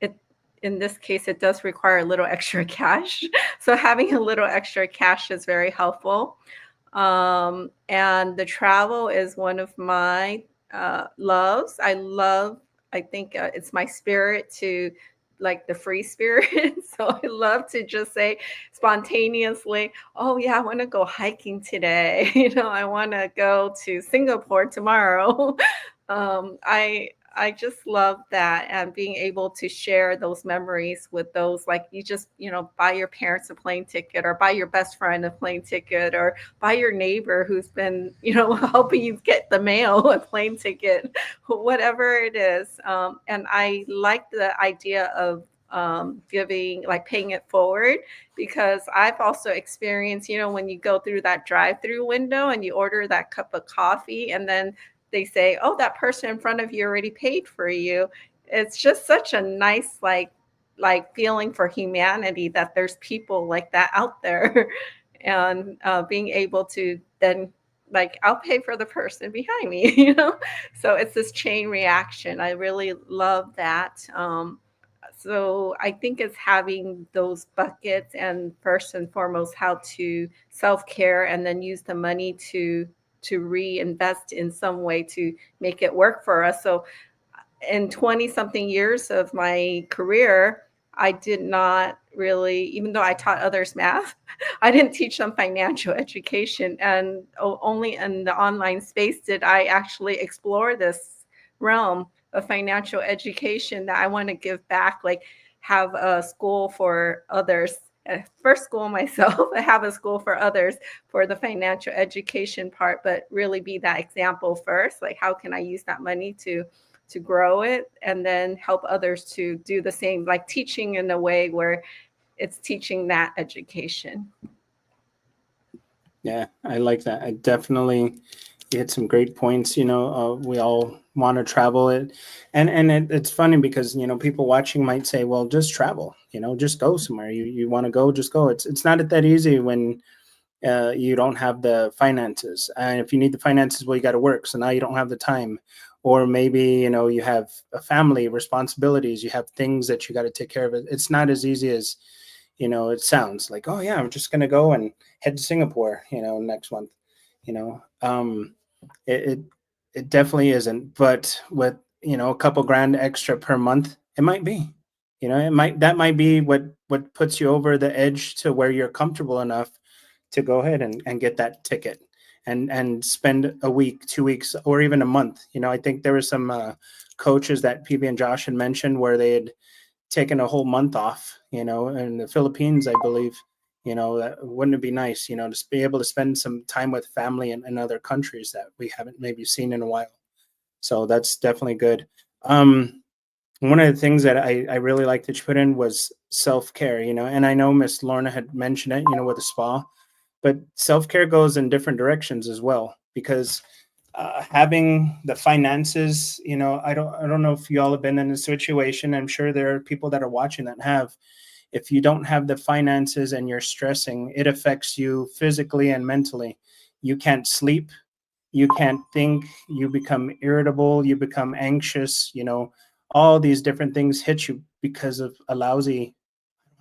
Speaker 9: it in this case it does require a little extra cash. So having a little extra cash is very helpful. And the travel is one of my loves. I think it's my spirit to like the free spirit. So I love to just say spontaneously, oh yeah, I want to go hiking today. I want to go to Singapore tomorrow. I just love that, and being able to share those memories with those, like you just buy your parents a plane ticket, or buy your best friend a plane ticket, or buy your neighbor who's been helping you get the mail a plane ticket, whatever it is. And I like the idea of giving, like paying it forward, because I've also experienced, when you go through that drive-through window and you order that cup of coffee, and then they say, oh, that person in front of you already paid for you. It's just such a nice like feeling for humanity that there's people like that out there. And being able to then, like, I'll pay for the person behind me. So it's this chain reaction. I really love that. So I think it's having those buckets, and first and foremost, how to self-care and then use the money to reinvest in some way to make it work for us. So in 20 something years of my career, I did not really, even though I taught others math, I didn't teach them financial education. And only in the online space did I actually explore this realm of financial education that I want to give back, like have a school for others. First school myself, have a school for others for the financial education part, but really be that example first. Like, how can I use that money to grow it, and then help others to do the same, like teaching in a way where it's teaching that education.
Speaker 1: Yeah, I like that. I definitely you hit some great points. We all want to travel it, and it's funny because people watching might say, "Well, just travel. Just go somewhere. You want to go, just go." It's not that easy when you don't have the finances, and if you need the finances, well, you got to work. So now you don't have the time, or maybe you have a family responsibilities. You have things that you got to take care of. It's not as easy as it sounds like. Oh yeah, I'm just gonna go and head to Singapore, next month. It it definitely isn't. But with a couple grand extra per month, it might be. That might be what puts you over the edge to where you're comfortable enough to go ahead and get that ticket and spend a week, 2 weeks, or even a month. I think there was some coaches that PB and Josh had mentioned where they had taken a whole month off, in the Philippines, I believe. Wouldn't it be nice, to be able to spend some time with family in other countries that we haven't maybe seen in a while. So that's definitely good. One of the things that I really like that you put in was self-care, and I know Miss Lorna had mentioned it, with the spa, but self-care goes in different directions as well, because having the finances, I don't know if you all have been in a situation. I'm sure there are people that are watching that have. If you don't have the finances and you're stressing, it affects you physically and mentally. You can't sleep, you can't think, you become irritable, you become anxious. All these different things hit you because of a lousy.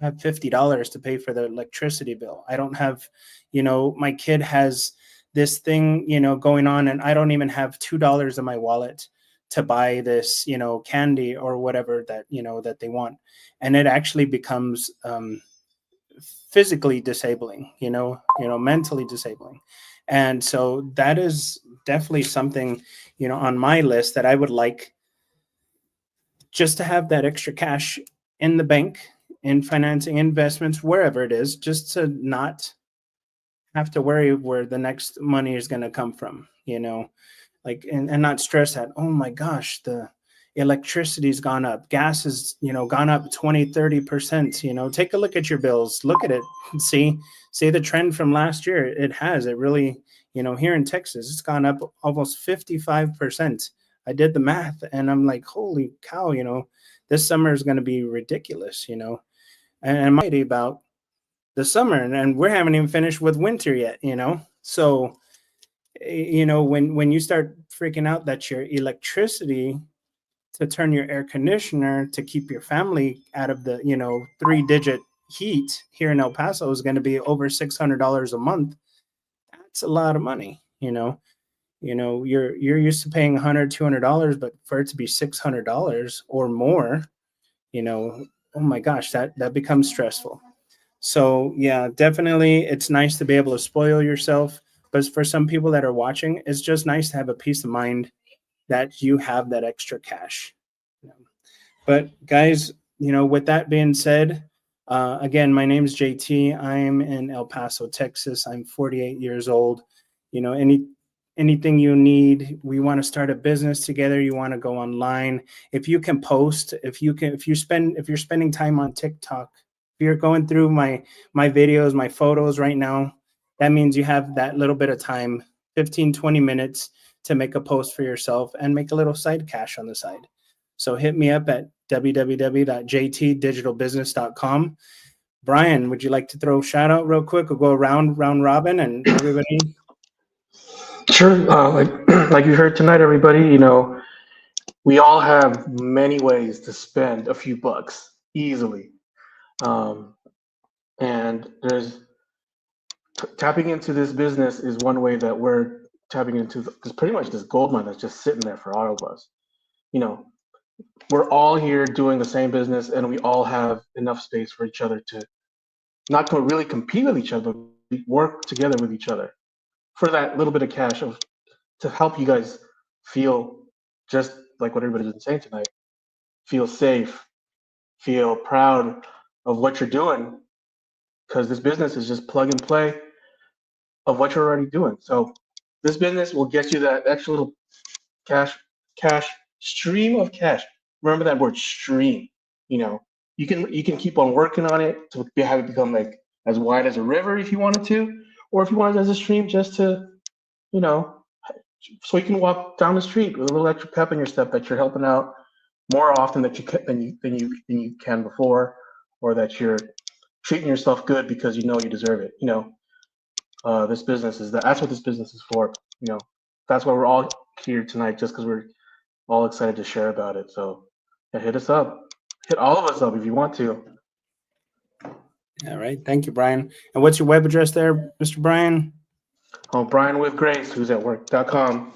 Speaker 1: I have $50 to pay for the electricity bill. I don't have, my kid has this thing, going on, and I don't even have $2 in my wallet to buy this, candy or whatever that, that they want. And it actually becomes physically disabling, mentally disabling. And so that is definitely something, on my list that I would like just to have that extra cash in the bank, in financing investments, wherever it is, just to not have to worry where the next money is going to come from, like, and not stress that, oh my gosh, the electricity's gone up, gas has, gone up 20-30%. Take a look at your bills, look at it, see the trend from last year. It really, here in Texas, it's gone up almost 55%. I did the math and I'm like, holy cow, this summer is going to be ridiculous, and I'm about the summer, and we haven't even finished with winter yet, so when you start freaking out that your electricity to turn your air conditioner to keep your family out of the 3-digit heat here in El Paso is going to be over $600 a month. That's a lot of money. You're used to paying $100-$200, but for it to be $600 or more, oh my gosh, that becomes stressful. So yeah, definitely, it's nice to be able to spoil yourself. But for some people that are watching, it's just nice to have a peace of mind that you have that extra cash. But guys, with that being said, again, my name is JT. I'm in El Paso, Texas. I'm 48 years old. Anything you need, we want to start a business together. You want to go online. If you can post, if you're spending time on TikTok, if you're going through my videos, my photos right now, that means you have that little bit of time, 15-20 minutes to make a post for yourself and make a little side cash on the side. So hit me up at www.jtdigitalbusiness.com. Brian, would you like to throw a shout out real quick? We'll go round robin and everybody.
Speaker 3: Sure. Like you heard tonight, everybody, we all have many ways to spend a few bucks. easily. Um, and there's tapping into this business is one way that we're tapping into this pretty much this gold mine that's just sitting there for all of us. You know, we're all here doing the same business, and we all have enough space for each other to not to really compete with each other, but work together with each other for that little bit of cash of to help you guys feel just like what everybody's been saying tonight. Feel safe, feel proud of what you're doing, because this business is just plug and play of what you're already doing. So this business will get you that extra little cash, cash stream of cash. Remember that word stream. You know, you can keep on working on it to have it become like as wide as a river if you wanted to, or if you wanted as a stream just to, you know, so you can walk down the street with a little extra pep in your step that you're helping out more often that you can, than you can before, or that you're treating yourself good because you know you deserve it. You know, this business is that's what this business is for. You know, that's why we're all here tonight, just because we're all excited to share about it. So yeah, hit us up, hit all of us up if you want to.
Speaker 1: All right. Thank you, Brian. And what's your web address there, Mr. Brian?
Speaker 3: Oh, Brian with Grace, who's at work.com.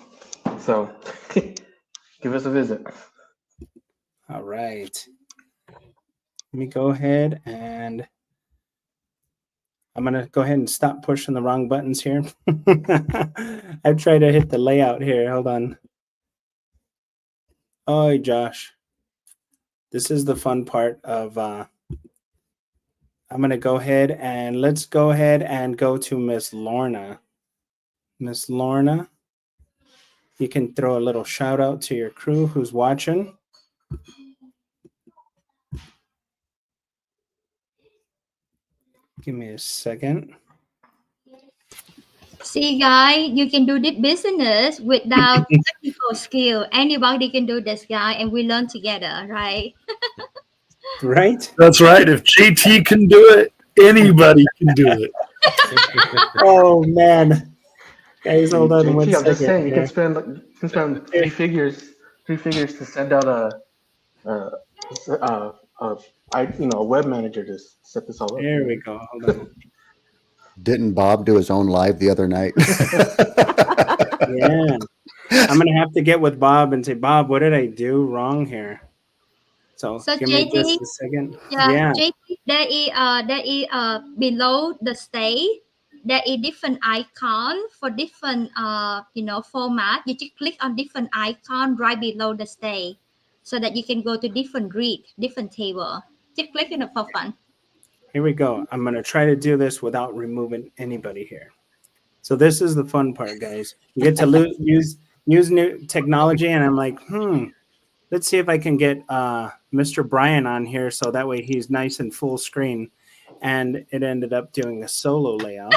Speaker 3: So give us a visit.
Speaker 1: All right. Let me go ahead and I'm going to go ahead and stop pushing the wrong buttons here. I've tried to hit the layout here. Hold on. Oh, Josh. This is the fun part of I'm going to go ahead and let's go ahead and go to Miss Lorna. Miss Lorna, you can throw a little shout out to your crew who's watching. Give me a second.
Speaker 6: See, guys, you can do this business without technical skill. Anybody can do this, guy, and we learn together, right?
Speaker 1: Right?
Speaker 2: That's right. If JT can do it, anybody can do it.
Speaker 1: Oh, man. Guys, hold on
Speaker 3: JT,
Speaker 1: one
Speaker 3: I'm just
Speaker 1: second.
Speaker 3: saying, you
Speaker 1: Here.
Speaker 3: can spend three figures to send out a web manager to set this all up.
Speaker 1: There we go. Hold on.
Speaker 8: Didn't Bob do his own live the other night?
Speaker 1: Yeah. I'm going to have to get with Bob and say, Bob, what did I do wrong here? So give me
Speaker 6: JT,
Speaker 1: just a second.
Speaker 6: yeah,
Speaker 1: Yeah.
Speaker 6: JT, there is below the stay, there is different icon for different format. You just click on different icon right below the stay, so that you can go to different grid, different table. Just click on it for fun.
Speaker 1: Here we go. I'm going to try to do this without removing anybody here. So this is the fun part, guys. You get to use new technology, and I'm like, let's see if I can get Mr. Brian on here so that way he's nice and full screen. And it ended up doing a solo layout.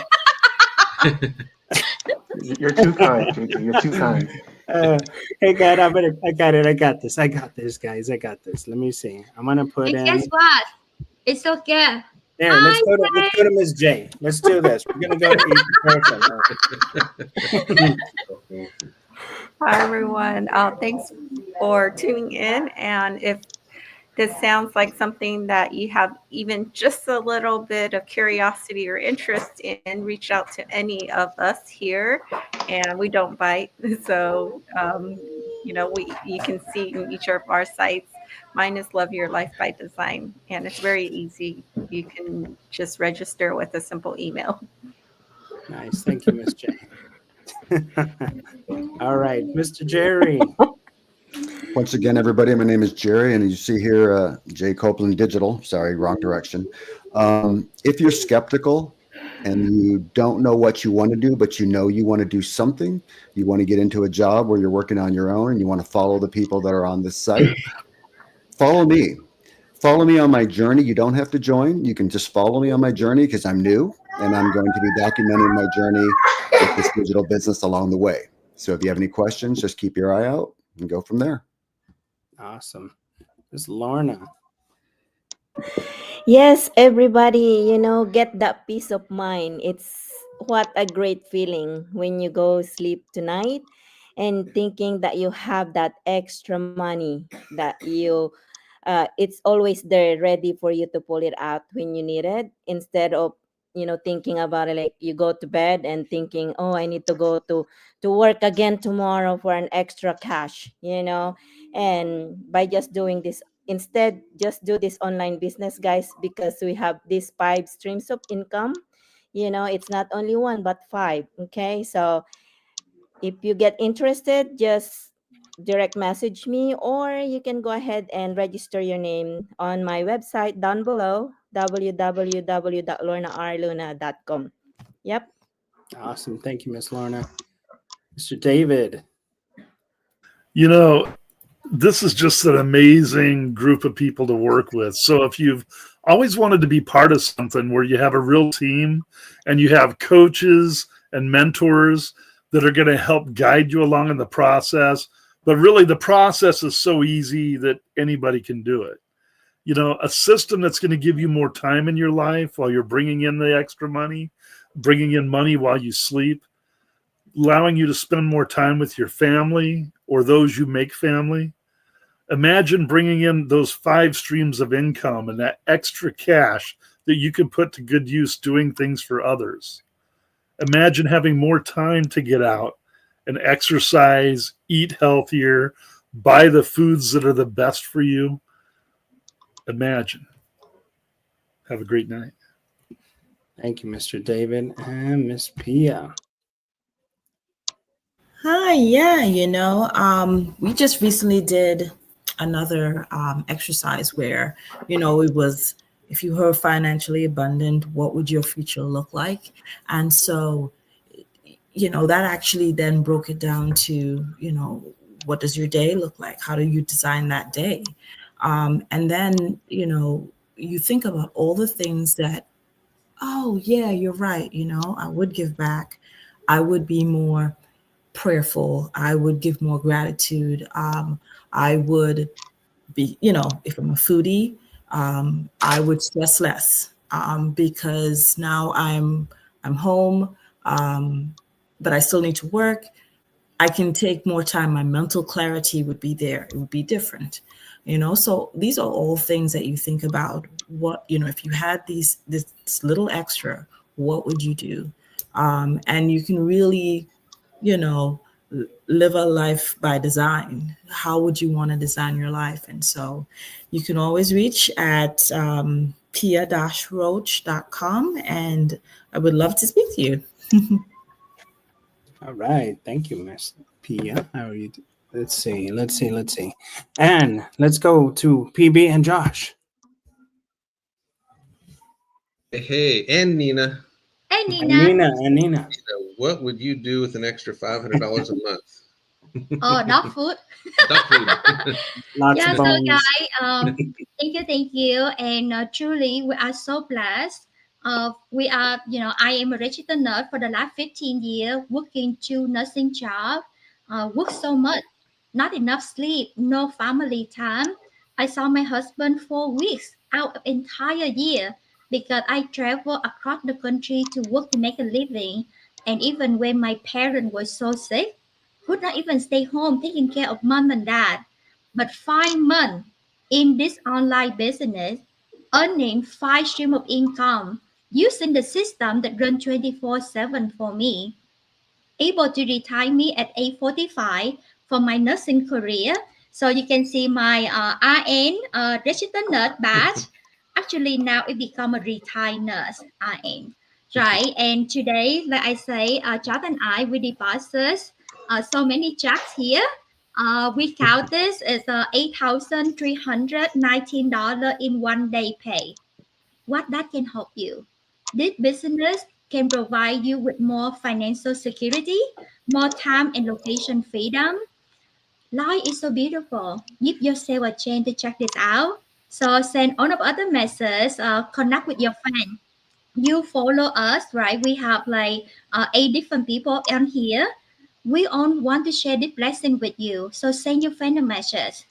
Speaker 3: You're too kind, JT. You're too kind.
Speaker 1: Hey, God, I got it. I got this, guys. I got this. Let me see. I'm gonna put
Speaker 6: And
Speaker 1: in.
Speaker 6: guess what? It's okay.
Speaker 1: There. Let's
Speaker 6: Hi,
Speaker 1: go to Miss J. Let's do this. We're gonna go to each person.
Speaker 9: Hi, everyone. Thanks for tuning in. And if this sounds like something that you have even just a little bit of curiosity or interest in, reach out to any of us here. And we don't bite. So, you can see in each of our sites. Mine is Love Your Life by Design. And it's very easy. You can just register with a simple email.
Speaker 1: Nice. Thank you, Miss J. All right, Mr. Jerry.
Speaker 8: Once again, everybody, my name is Jerry, and you see here, J. Copeland Digital. Sorry, wrong direction. If you're skeptical and you don't know what you want to do, but you know you want to do something, you want to get into a job where you're working on your own and you want to follow the people that are on this site, follow me. Follow me on my journey. You don't have to join. You can just follow me on my journey because I'm new, and I'm going to be documenting my journey with this digital business along the way. So if you have any questions, just keep your eye out and go from there.
Speaker 1: Awesome. Miss Lorna.
Speaker 4: Yes, everybody, get that peace of mind. It's what a great feeling when you go sleep tonight and thinking that you have that extra money that you it's always there ready for you to pull it out when you need it, instead of thinking about it, like you go to bed and thinking, oh, I need to go to work again tomorrow for an extra cash. And by just doing this, instead, just do this online business, guys, because we have these 5 streams of income. It's not only one but 5. Okay, so if you get interested, just direct message me, or you can go ahead and register your name on my website down below, www.lornarluna.com. Yep.
Speaker 1: Awesome. Thank you, Miss Lorna. Mr. David.
Speaker 2: You know, this is just an amazing group of people to work with. So if you've always wanted to be part of something where you have a real team and you have coaches and mentors that are going to help guide you along in the process, but really the process is so easy that anybody can do it. A system that's going to give you more time in your life while you're bringing in the extra money, bringing in money while you sleep, allowing you to spend more time with your family or those you make family. Imagine bringing in those 5 streams of income and that extra cash that you can put to good use doing things for others. Imagine having more time to get out and exercise, eat healthier, buy the foods that are the best for you. Imagine. Have a great night.
Speaker 1: Thank you, Mr. David. And Miss Pia.
Speaker 7: Hi, yeah, we just recently did another exercise where, it was, if you were financially abundant, what would your future look like? And so, that actually then broke it down to, what does your day look like? How do you design that day? And then, you think about all the things that, oh, yeah, you're right. I would give back. I would be more prayerful. I would give more gratitude. I would be, if I'm a foodie, I would stress less because now I'm home, but I still need to work. I can take more time. My mental clarity would be there. It would be different, So these are all things that you think about. What, if you had this little extra, what would you do? And you can really, live a life by design. How would you want to design your life? And so you can always reach at pia-roach.com, and I would love to speak to you.
Speaker 1: All right. Thank you, Miss Pia. How are you? Let's see. And let's go to PB and Josh.
Speaker 5: Hey, and Nina.
Speaker 6: Hey,
Speaker 1: And
Speaker 6: Nina.
Speaker 1: Nina.
Speaker 5: What would you do with an extra $500 a month?
Speaker 6: Oh, dog food.
Speaker 5: Dog food.
Speaker 1: Lots
Speaker 6: Yeah,
Speaker 1: of
Speaker 6: so
Speaker 1: bones.
Speaker 6: guys, thank you, and truly we are so blessed. We are, I am a registered nurse for the last 15 years, working 2 nursing job, work so much, not enough sleep, no family time. I saw my husband 4 weeks out of entire year because I travel across the country to work to make a living, and even when my parents were so sick, could not even stay home taking care of mom and dad. But 5 months in this online business, earning 5 stream of income using the system that run 24/7 for me, able to retire me at age 45 from my nursing career. So you can see my RN registered nurse badge. Actually, now it become a retired nurse RN, right? And today, like I say, Chad and I we deposit so many checks here. We count this as $8,319 in 1 day pay. What that can help you? This business can provide you with more financial security, more time and location freedom. Life is so beautiful. Give yourself a chance to check this out. So send all of other messages, connect with your friend. You follow us, right? We have like 8 different people on here. We all want to share this blessing with you. So send your friend a message.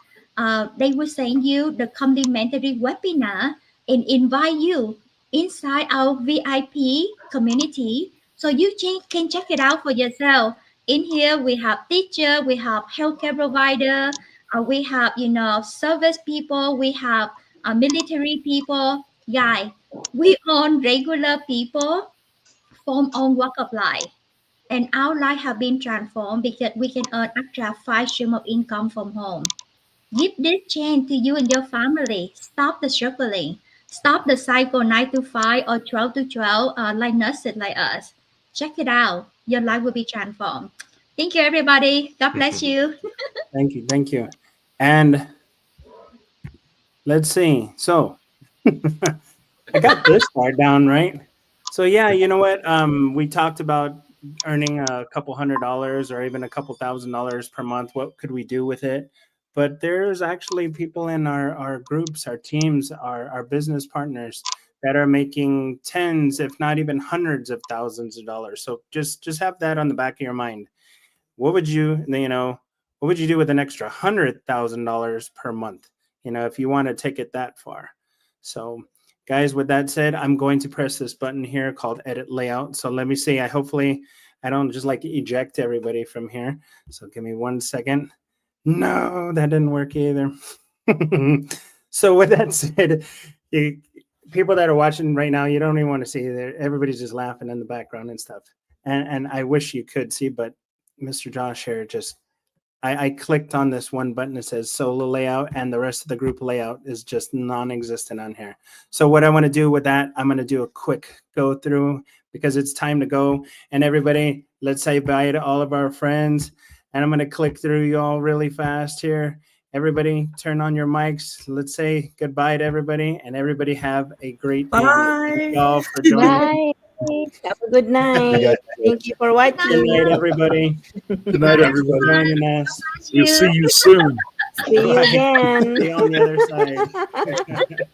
Speaker 6: They will send you the complimentary webinar and invite you inside our VIP community so you can check it out for yourself. In here, we have teacher, we have healthcare provider, We have, service people. We have military people. Yeah, we own regular people from own walk of life. And our life have been transformed because we can earn extra 5 stream of income from home. Give this chance to you and your family. Stop the struggling. Stop the cycle 9 to 5 or 12 to 12 like nurses like us. Check it out. Your life will be transformed. Thank you, everybody. God bless you.
Speaker 1: Thank you. Thank you. And let's see. So I got this part down, right? So yeah, you know what? We talked about earning a couple $100 or even a couple $1,000 per month. What could we do with it? But there's actually people in our groups, our teams, our business partners that are making tens, if not even hundreds of thousands of dollars. So just have that on the back of your mind. What would what would you do with an extra $100,000 per month? If you want to take it that far. So guys, with that said, I'm going to press this button here called edit layout. So let me see. Hopefully I don't just like eject everybody from here. So give me 1 second. No, that didn't work either. So with that said, people that are watching right now, you don't even want to see there. Everybody's just laughing in the background and stuff. And I wish you could see, but Mr. Josh here just I clicked on this one button that says solo layout, and the rest of the group layout is just non-existent on here. So what I want to do with that, I'm going to do a quick go through because it's time to go. And everybody, let's say bye to all of our friends. And I'm going to click through you all really fast here. Everybody turn on your mics. Let's say goodbye to everybody, and everybody have a great day. Thank you all for joining.
Speaker 4: Bye. Have a good night. Thank you for
Speaker 1: Good
Speaker 4: watching.
Speaker 1: night, everybody.
Speaker 2: Good night,
Speaker 1: Thanks for
Speaker 2: everybody.
Speaker 1: joining us.
Speaker 2: We'll see you soon.
Speaker 4: See you
Speaker 1: Bye.
Speaker 4: again.
Speaker 1: See you on the other side.